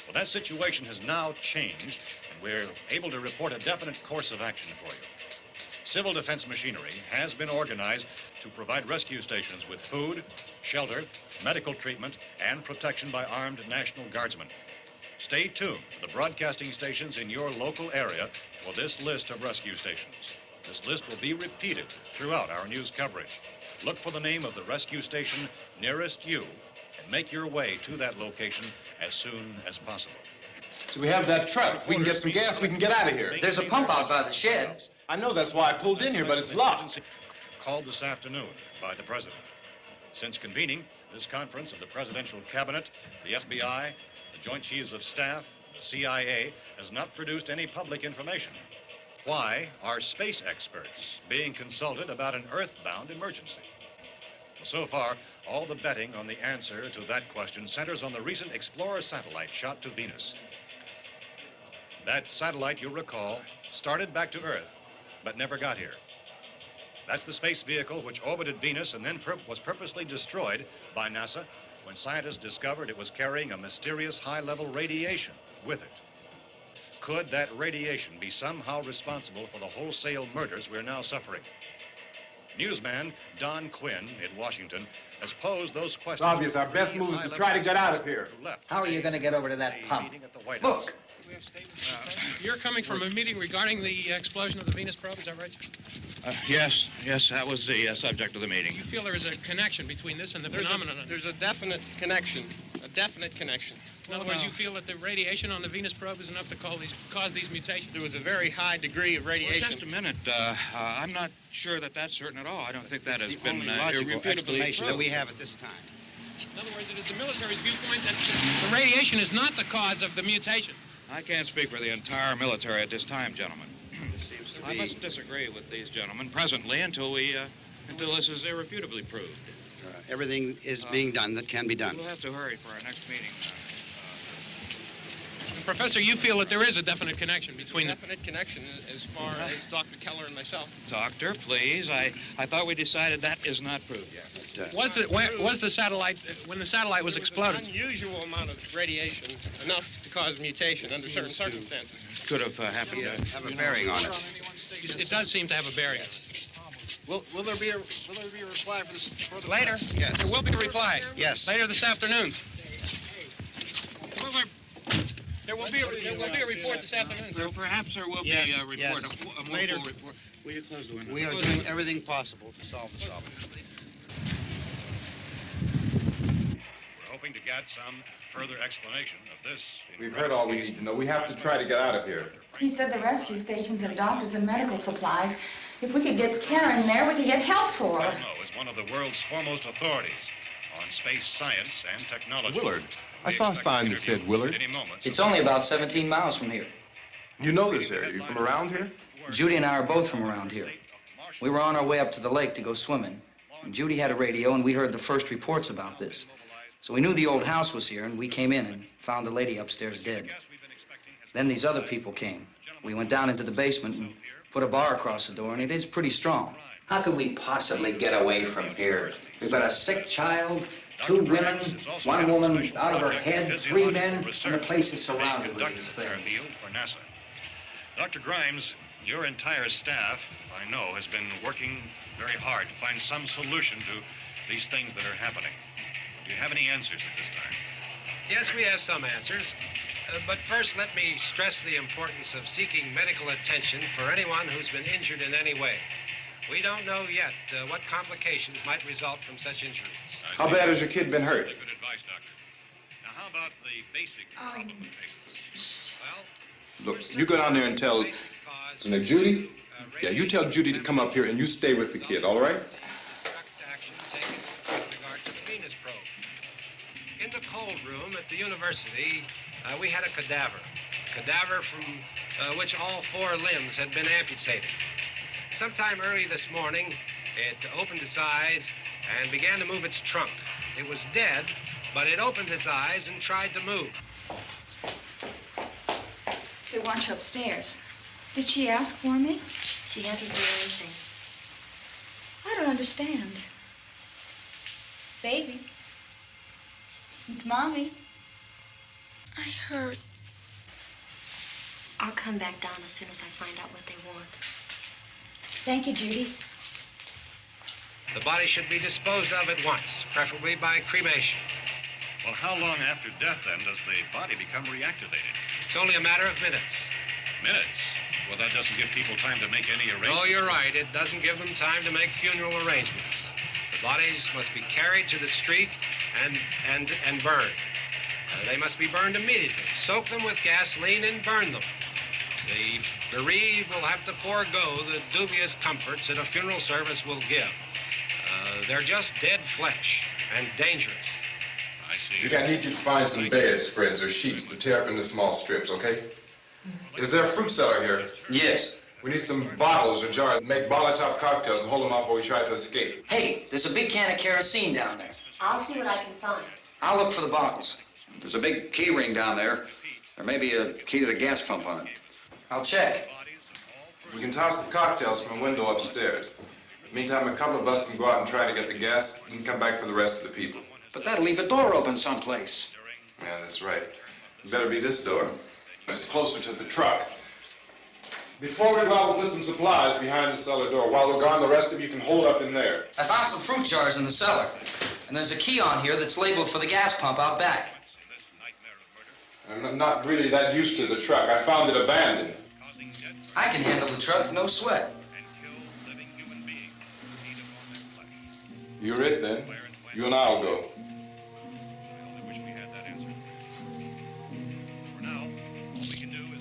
Well, that situation has now changed, and we're able to report a definite course of action for you. Civil defense machinery has been organized to provide rescue stations with food, shelter, medical treatment, and protection by armed National Guardsmen. Stay tuned to the broadcasting stations in your local area for this list of rescue stations. This list will be repeated throughout our news coverage. Look for the name of the rescue station nearest you and make your way to that location as soon as possible. So we have that truck. If we can get some gas, we can get out of here. There's a pump out by the shed. I know, that's why I pulled in here, but it's locked. Called this afternoon by the president. Since convening this conference of the presidential cabinet, the FBI, the Joint Chiefs of Staff, the CIA has not produced any public information. Why are space experts being consulted about an earthbound emergency? Well, so far, all the betting on the answer to that question centers on the recent Explorer satellite shot to Venus. That satellite, you'll recall, started back to Earth, but never got here. That's the space vehicle which orbited Venus and then was purposely destroyed by NASA when scientists discovered it was carrying a mysterious high-level radiation with it. Could that radiation be somehow responsible for the wholesale murders we're now suffering? Newsman Don Quinn in Washington has posed those questions. It's obvious our best move is to try to get out of here. How are you going to get over to that pump? Look! You're coming from a meeting regarding the explosion of the Venus probe, is that right? Yes, that was the subject of the meeting. You feel there is a connection between this and the phenomenon? There's a definite connection. A definite connection. In other words, you feel that the radiation on the Venus probe is enough to cause these mutations? There was a very high degree of radiation. Well, just a minute. I'm not sure that that's certain at all. I don't think that has been logical irrefutably explanation that proved. we have at this time. In other words, it is the military's viewpoint that the radiation is not the cause of the mutation. I can't speak for the entire military at this time, gentlemen. This seems to I must disagree with these gentlemen presently until this is irrefutably proved. Everything is being done that can be done. We'll have to hurry for our next meeting. Professor, you feel that there is a definite connection between the... Definite connection as far as Dr. Keller and myself. Doctor, please. I thought we decided that is not proved yet. Was the satellite, when the satellite was exploded? An unusual amount of radiation, enough to cause mutation under certain circumstances. Could have happened. Have a bearing on it. It does seem to have a bearing. Will there be a reply for the Later? Yes. There will be a reply. Yes. Later this afternoon. There will be a report this afternoon. Well, perhaps there will Yes, be a report, yes. a more Later. full report. Will you close the window? We are doing everything possible to solve the problem. We're hoping to get some further explanation of this. We've heard all we need to know. We have to try to get out of here. He said the rescue stations have doctors and medical supplies. If we could get Kenner in there, we could get help for her. Belmo is one of the world's foremost authorities on space science and technology. Willard. I saw a sign that said Willard. It's only about 17 miles from here. You know this area. You from around here? Judy and I are both from around here. We were on our way up to the lake to go swimming. And Judy had a radio, and we heard the first reports about this. So we knew the old house was here, and we came in and found the lady upstairs dead. Then these other people came. We went down into the basement and put a bar across the door, and it is pretty strong. How could we possibly get away from here? We've got a sick child, 2 women, 1 woman out of her head, 3 men, and the place is surrounded with these things. For NASA. Dr. Grimes, your entire staff, I know, has been working very hard to find some solution to these things that are happening. Do you have any answers at this time? Yes, we have some answers. But first, let me stress the importance of seeking medical attention for anyone who's been injured in any way. We don't know yet what complications might result from such injuries. How bad has your kid been hurt? Good advice, Doctor. Now, how about the basic problem patients? Look, you go down there and tell... Now, Judy? Yeah, you tell Judy to come up here and you stay with the kid, all right? In the cold room at the university, we had a cadaver from which all 4 limbs had been amputated. Sometime early this morning, it opened its eyes and began to move its trunk. It was dead, but it opened its eyes and tried to move. They want you upstairs. Did she ask for me? She hasn't said anything. I don't understand. Baby. It's Mommy. I heard. I'll come back down as soon as I find out what they want. Thank you, Judy. The body should be disposed of at once, preferably by cremation. Well, how long after death, then, does the body become reactivated? It's only a matter of minutes. Minutes? Well, that doesn't give people time to make any arrangements. No, you're right. It doesn't give them time to make funeral arrangements. The bodies must be carried to the street and burned. They must be burned immediately. Soak them with gasoline and burn them. The bereaved will have to forego the dubious comforts that a funeral service will give. They're just dead flesh and dangerous. I see. Judy, I need you to find some bedspreads or sheets to tear up into small strips, okay? Is there a fruit cellar here? Yes. We need some bottles or jars to make Molotov cocktails and hold them off while we try to escape. Hey, there's a big can of kerosene down there. I'll see what I can find. I'll look for the bottles. There's a big key ring down there. There may be a key to the gas pump on it. I'll check. We can toss the cocktails from a window upstairs. Meantime, a couple of us can go out and try to get the gas and come back for the rest of the people. But that'll leave a door open someplace. Yeah, that's right. It better be this door. It's closer to the truck. Before we go out, we'll put some supplies behind the cellar door. While we're gone, the rest of you can hold up in there. I found some fruit jars in the cellar. And there's a key on here that's labeled for the gas pump out back. I'm not really that used to the truck. I found it abandoned. I can handle the truck, no sweat. You're it, then. You and I'll go.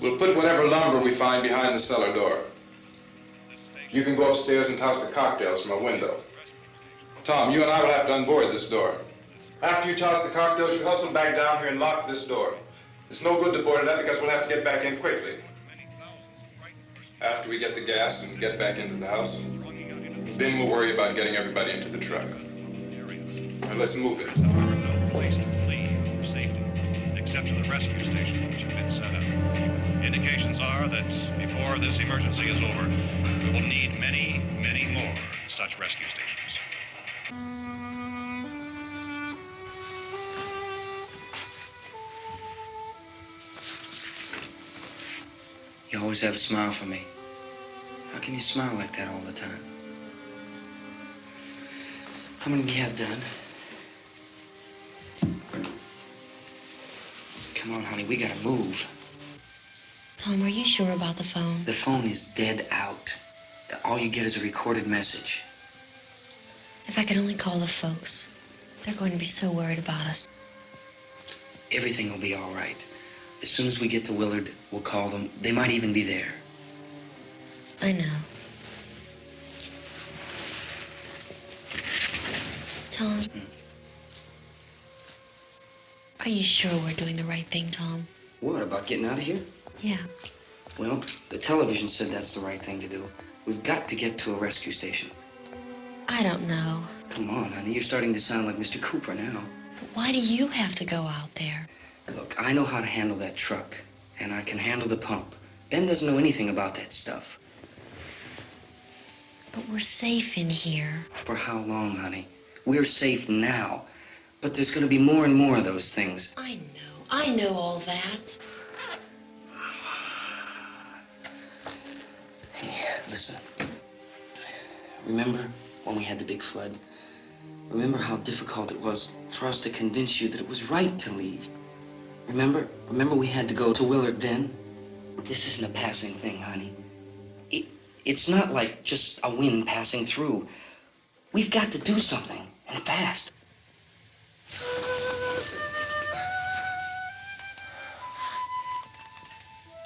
We'll put whatever lumber we find behind the cellar door. You can go upstairs and toss the cocktails from a window. Tom, you and I will have to unboard this door. After you toss the cocktails, you hustle back down here and lock this door. It's no good to board it up because we'll have to get back in quickly. After we get the gas and get back into the house, then we'll worry about getting everybody into the truck. Now let's move it. There are no place to flee for safety, except to the rescue stations which have been set up. Indications are that before this emergency is over, we will need many, many more such rescue stations. You always have a smile for me. How can you smile like that all the time? How many do you have done? Come on, honey, we gotta move. Tom, are you sure about the phone? The phone is dead out. All you get is a recorded message. If I could only call the folks. They're going to be so worried about us. Everything will be all right. As soon as we get to Willard, we'll call them. They might even be there. I know. Tom, are you sure we're doing the right thing, Tom? What, about getting out of here? Yeah. Well, the television said that's the right thing to do. We've got to get to a rescue station. I don't know. Come on, honey, you're starting to sound like Mr. Cooper now. But why do you have to go out there? Look, I know how to handle that truck, and I can handle the pump. Ben doesn't know anything about that stuff. But we're safe in here. For how long, honey? We're safe now. But there's going to be more and more of those things. I know all that. Hey, listen. Remember when we had the big flood? Remember how difficult it was for us to convince you that it was right to leave? Remember we had to go to Willard then? This isn't a passing thing, honey. It's not like just a wind passing through. We've got to do something, and fast.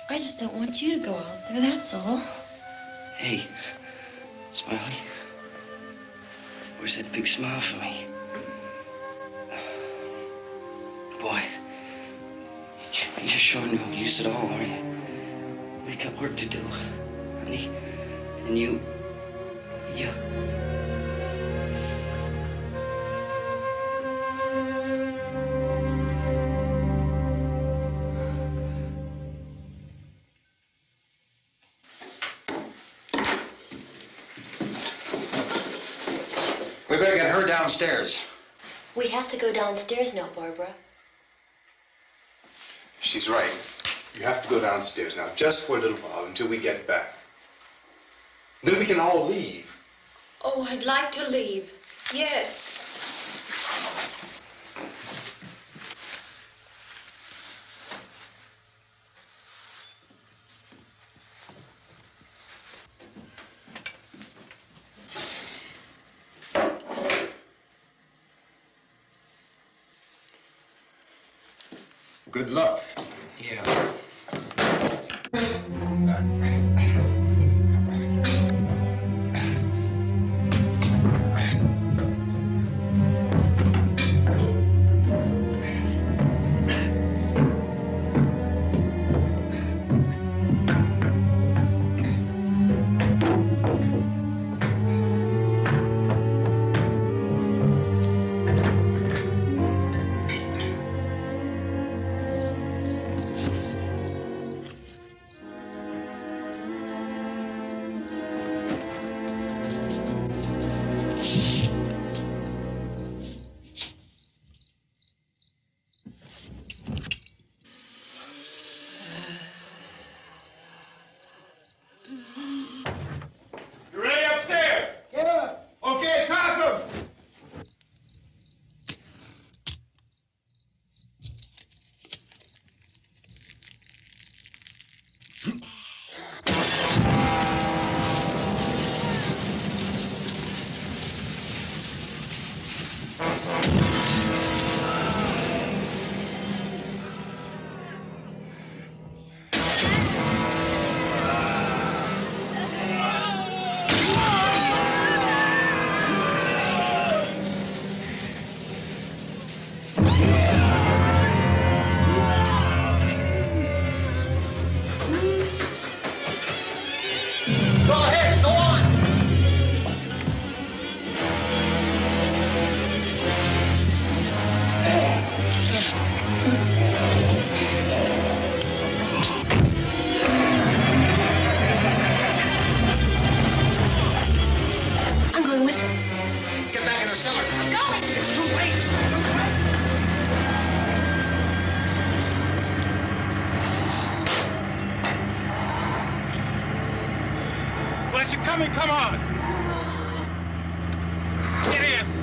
I just don't want you to go out there, that's all. Hey, Smiley, where's that big smile for me? Boy, you're showing no use at all, aren't you? We've got work to do, honey. And you... We better get her downstairs. We have to go downstairs now, Barbara. She's right. You have to go downstairs now, just for a little while, until we get back. Then we can all leave. Oh, I'd like to leave. Yes. Good luck. Yeah. Johnny, come on! Get in!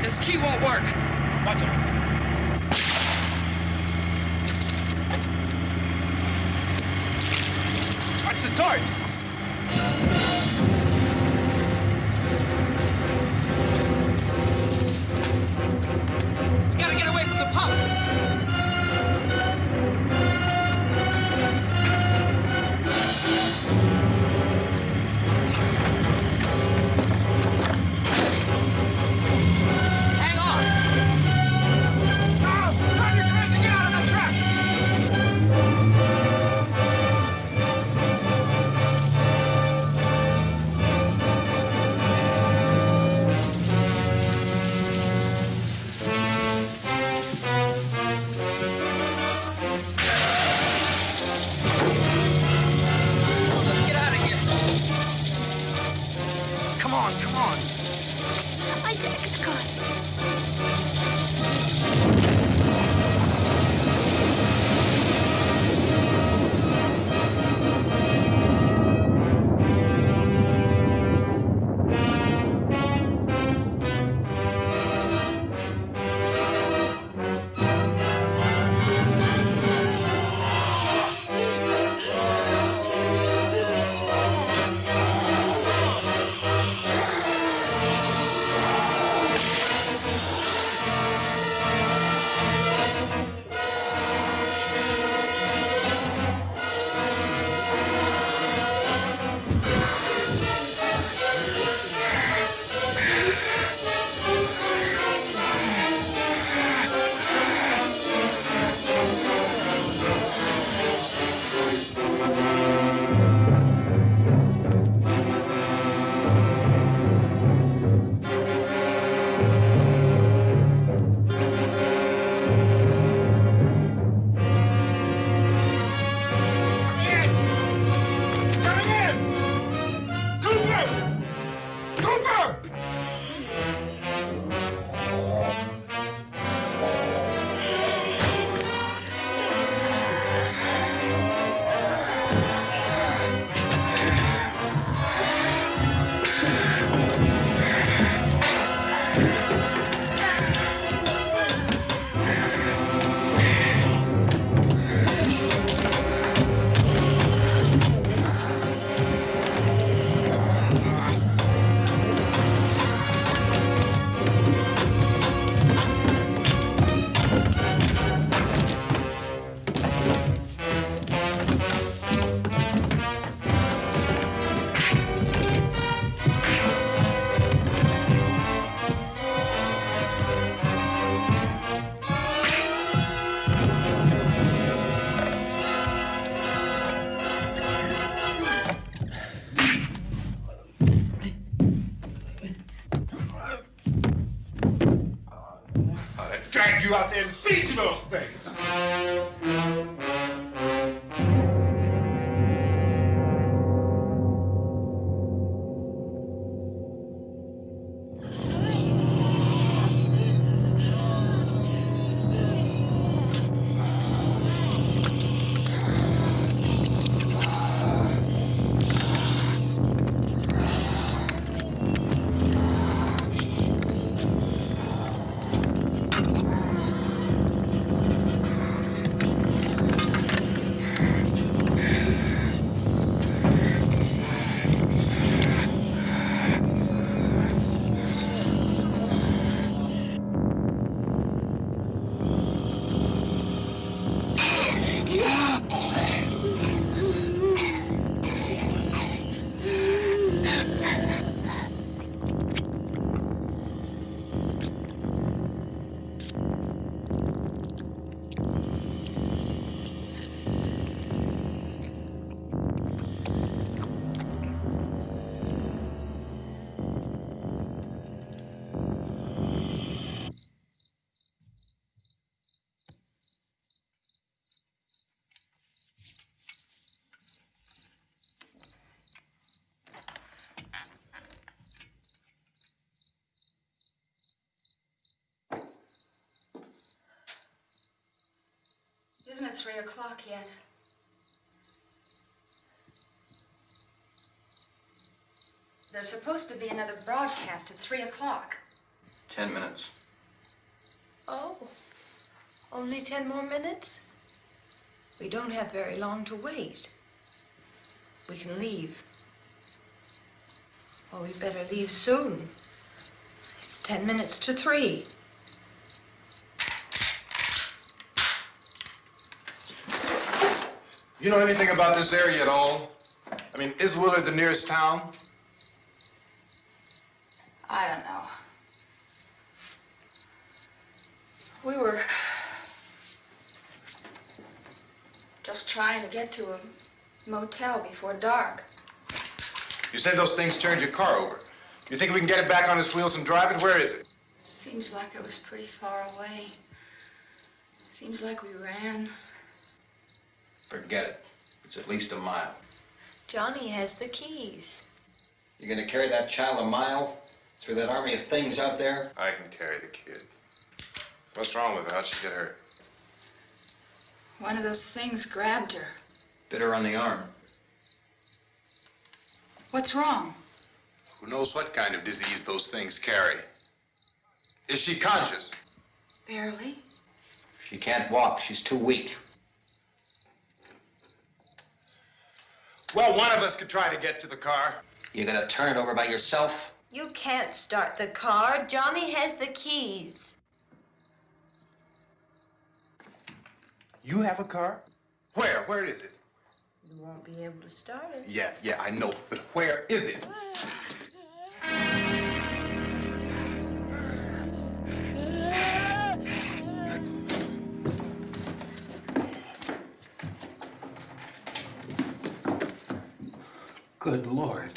This key won't work. Watch it. Watch the torch. We gotta get away from the pump. Hang on. Tom! Turn your cars and get out of the truck! Let's get out of here. Come on, come on. My jacket's gone. Coming in! Cooper! Cooper! I drag you out there and feed you those things. Isn't it 3 o'clock yet? There's supposed to be another broadcast at 3 o'clock. 10 minutes. Oh, only 10 more minutes? We don't have very long to wait. We can leave. Oh, we better leave soon. It's 10 minutes to 3. You know anything about this area at all? I mean, is Willard the nearest town? I don't know. We were just trying to get to a motel before dark. You said those things turned your car over. You think we can get it back on its wheels and drive it? Where is it? Seems like it was pretty far away. Seems like we ran. Forget it. It's at least a mile. Johnny has the keys. You're gonna carry that child a mile through that army of things out there? I can carry the kid. What's wrong with her? How'd she get hurt? One of those things grabbed her. Bit her on the arm. What's wrong? Who knows what kind of disease those things carry? Is she conscious? Barely. She can't walk. She's too weak. Well, one of us could try to get to the car. You gonna turn it over by yourself? You can't start the car. Johnny has the keys. You have a car? Where? Where is it? You won't be able to start it. Yeah, I know. But where is it? Good Lord.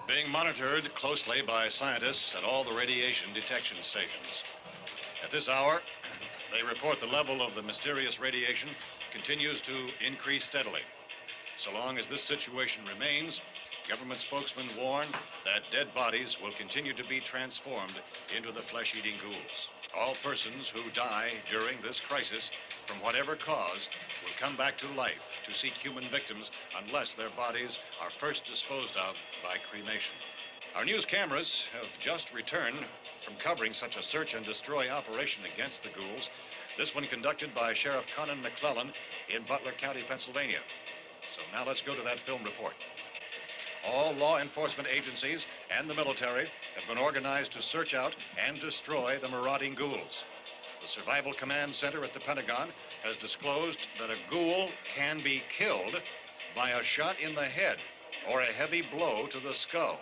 Being monitored closely by scientists at all the radiation detection stations. At this hour, they report the level of the mysterious radiation continues to increase steadily. So long as this situation remains, government spokesmen warn that dead bodies will continue to be transformed into the flesh-eating ghouls. All persons who die during this crisis, from whatever cause, will come back to life to seek human victims unless their bodies are first disposed of by cremation. Our news cameras have just returned from covering such a search and destroy operation against the ghouls, this one conducted by Sheriff Conan McClellan in Butler County, Pennsylvania. So now let's go to that film report. All law enforcement agencies and the military have been organized to search out and destroy the marauding ghouls. The Survival Command Center at the Pentagon has disclosed that a ghoul can be killed by a shot in the head or a heavy blow to the skull.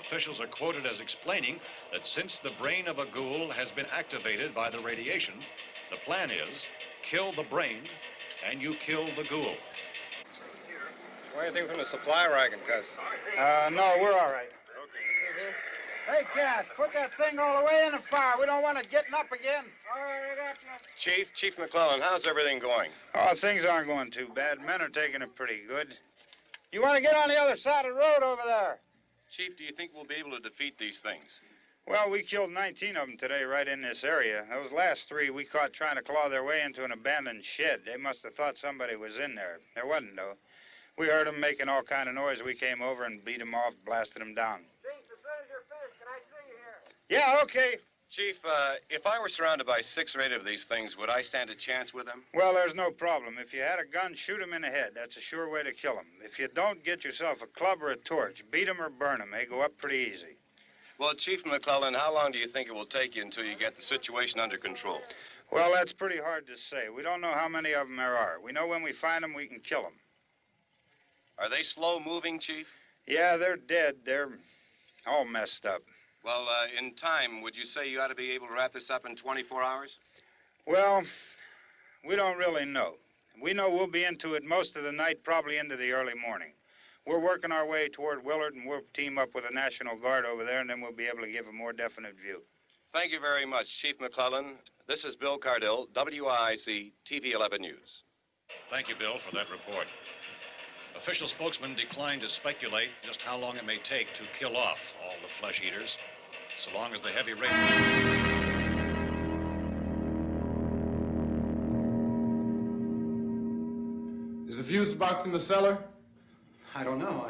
Officials are quoted as explaining that since the brain of a ghoul has been activated by the radiation, the plan is kill the brain and you kill the ghoul. Want anything from the supply wagon, Cuz? No, we're all right. Hey, Cass, put that thing all the way in the fire. We don't want it getting up again. All right, I got you. Chief McClellan, how's everything going? Oh, things aren't going too bad. Men are taking it pretty good. You want to get on the other side of the road over there? Chief, do you think we'll be able to defeat these things? Well, we killed 19 of them today right in this area. Those last 3 we caught trying to claw their way into an abandoned shed. They must have thought somebody was in there. There wasn't, though. We heard them making all kind of noise. We came over and beat them off, blasted them down. Chief, as soon as you're finished, can I see you here? Yeah, okay. Chief, if I were surrounded by 6 or 8 of these things, would I stand a chance with them? Well, there's no problem. If you had a gun, shoot them in the head. That's a sure way to kill them. If you don't, get yourself a club or a torch. Beat them or burn them. They go up pretty easy. Well, Chief McClellan, how long do you think it will take you until you get the situation under control? Well, that's pretty hard to say. We don't know how many of them there are. We know when we find them, we can kill them. Are they slow-moving, Chief? Yeah, they're dead. They're all messed up. Well, in time, would you say you ought to be able to wrap this up in 24 hours? Well, we don't really know. We know we'll be into it most of the night, probably into the early morning. We're working our way toward Willard, and we'll team up with the National Guard over there, and then we'll be able to give a more definite view. Thank you very much, Chief McClellan. This is Bill Cardill, WIC TV 11 News. Thank you, Bill, for that report. Official spokesman declined to speculate just how long it may take to kill off all the flesh eaters, so long as the heavy rain... Is the fuse box in the cellar? I don't know.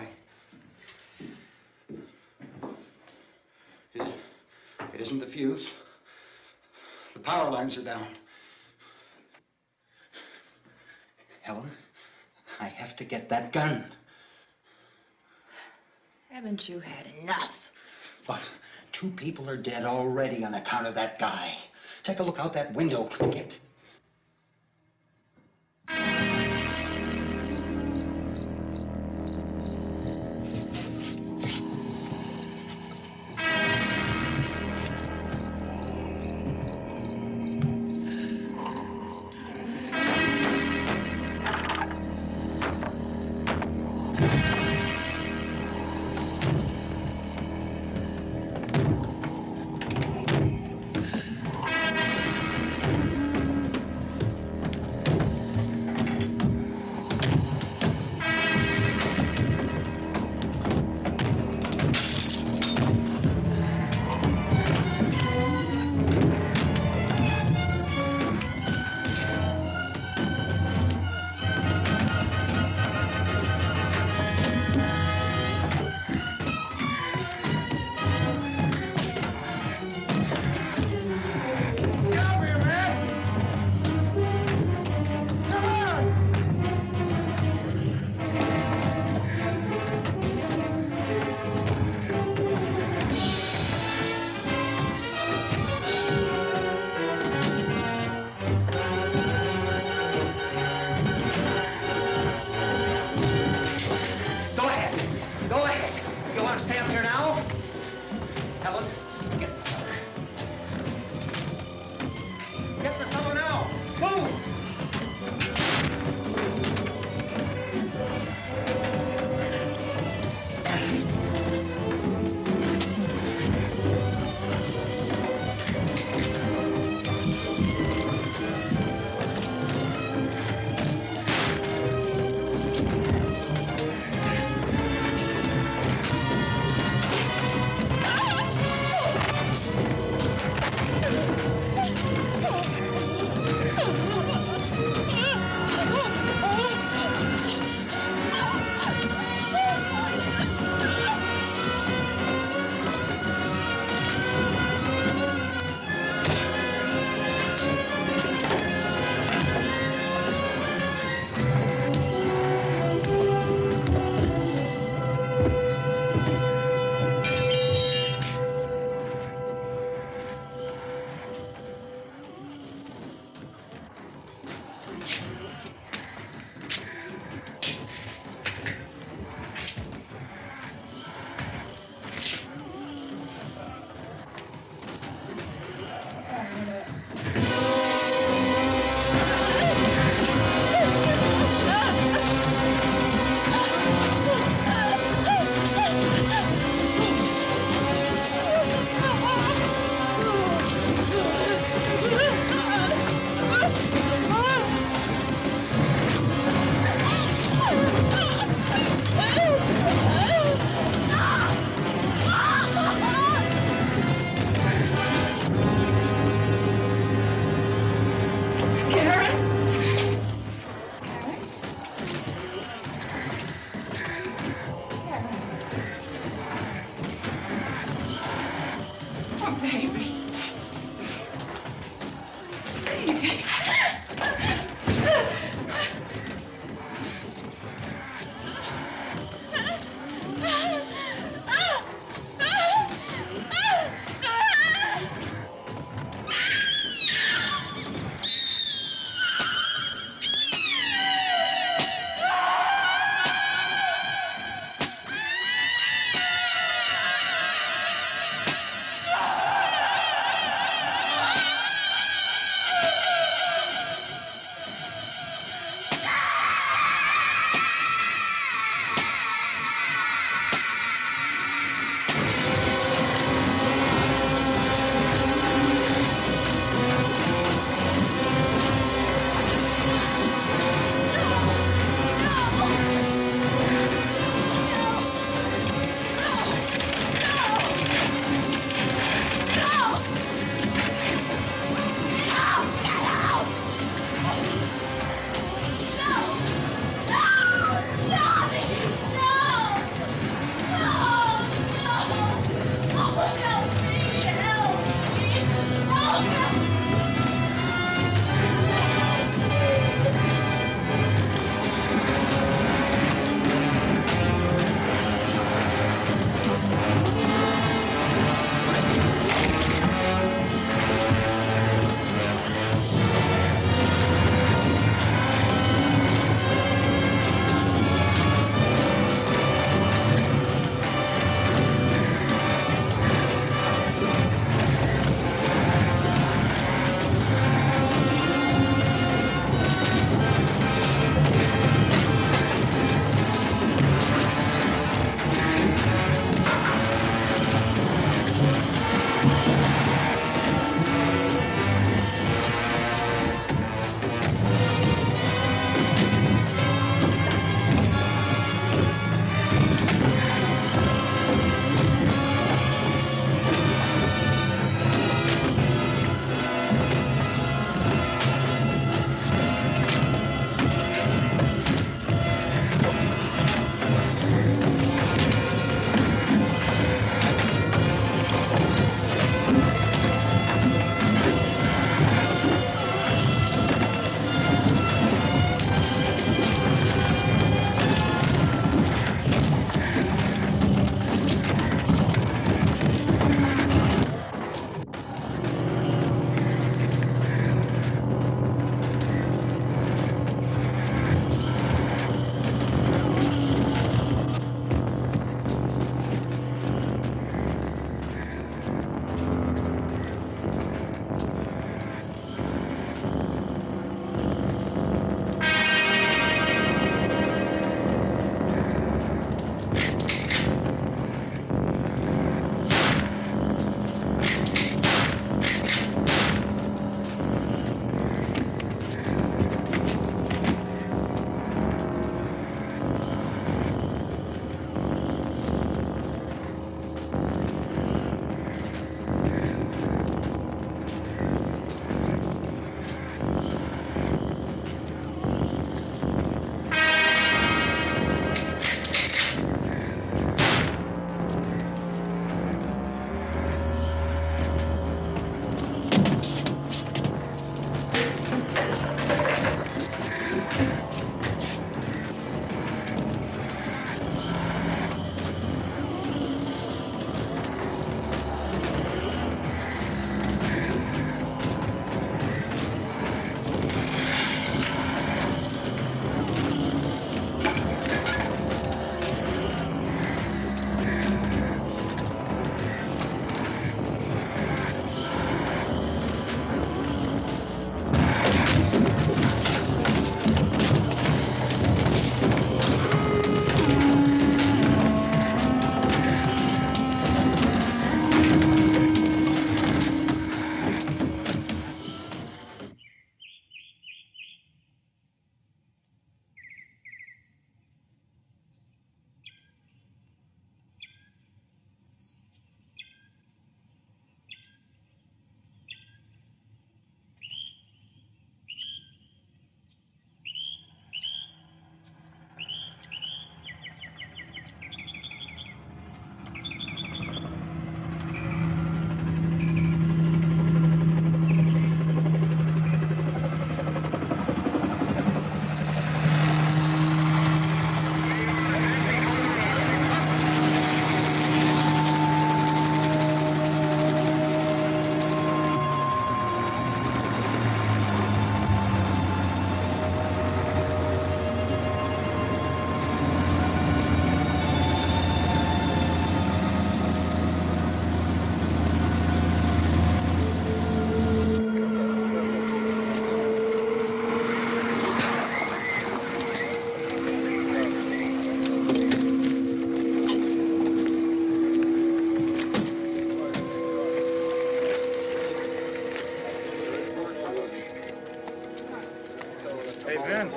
It isn't the fuse. The power lines are down. Helen, I have to get that gun. Haven't you had enough? Look, 2 people are dead already on account of that guy. Take a look out that window. Get...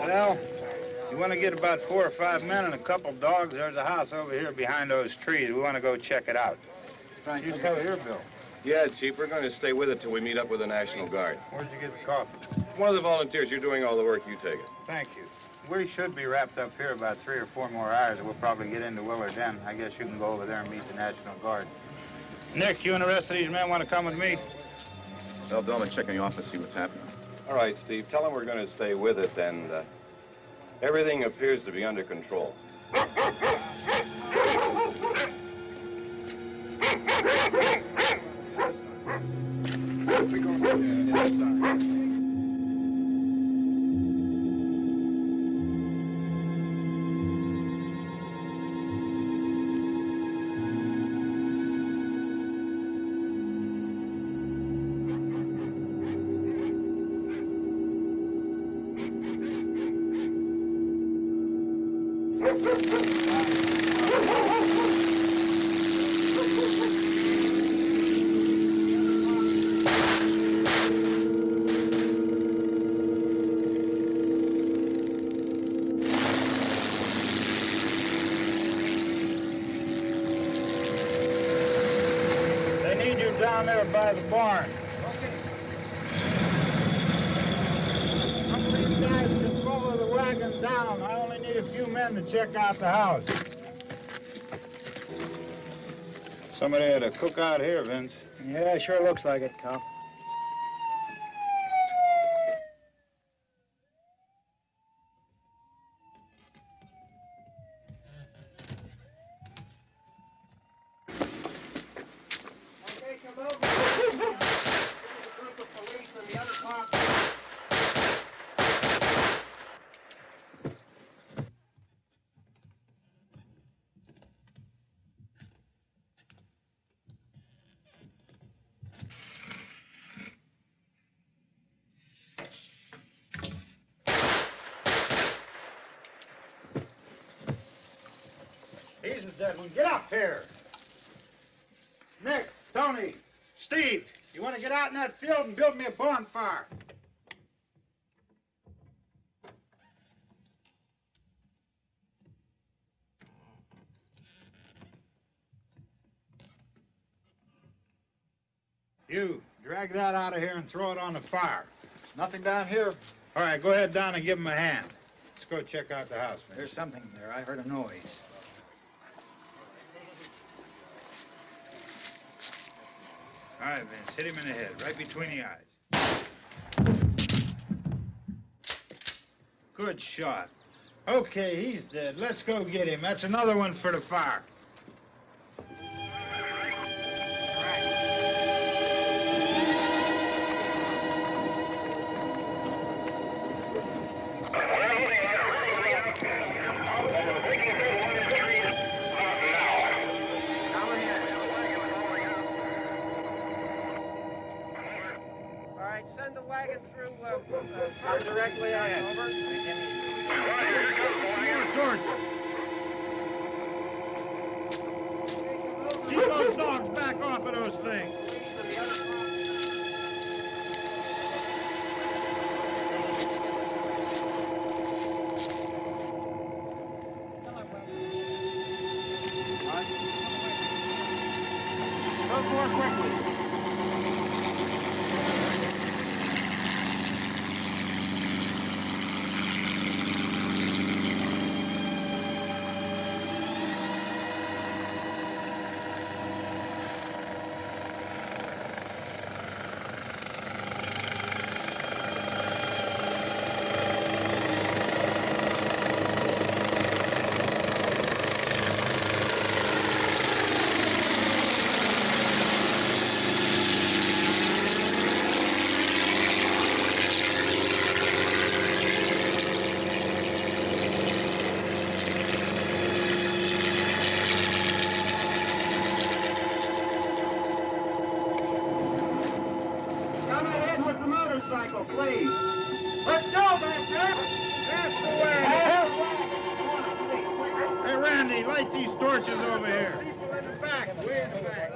Well, you want to get about 4 or 5 men and a couple dogs, there's a house over here behind those trees. We want to go check it out. You still here, Bill? Yeah, Chief, we're going to stay with it till we meet up with the National Guard. Where'd you get the coffee? One of the volunteers. You're doing all the work. You take it. Thank you. We should be wrapped up here about 3 or 4 more hours. We'll probably get into Willard then. I guess you can go over there and meet the National Guard. Nick, you and the rest of these men want to come with me? Tell Bill to check in the office, see what's happening. All right, Steve. Tell him we're going to stay with it, and everything appears to be under control. They need you down there by the barn. Some of these guys can follow the wagon down. I only need a few men to check out the house. Somebody had a cookout here, Vince. Yeah, sure looks like it, Cal. He's a dead one. Get up here. Nick, Tony, Steve, you want to get out in that field and build me a bonfire? You, drag that out of here and throw it on the fire. Nothing down here. All right, go ahead down and give him a hand. Let's go check out the house, man. There's something there. I heard a noise. All right, Vince, hit him in the head, right between the eyes. Good shot. Okay, he's dead. Let's go get him. That's another one for the fire. Send the wagon through directly out. Over. Keep those dogs back off of those things. Go more quickly. Please. Let's go back there. That's the way. Hey, Randy, light these torches over here. People in the back, way in the back.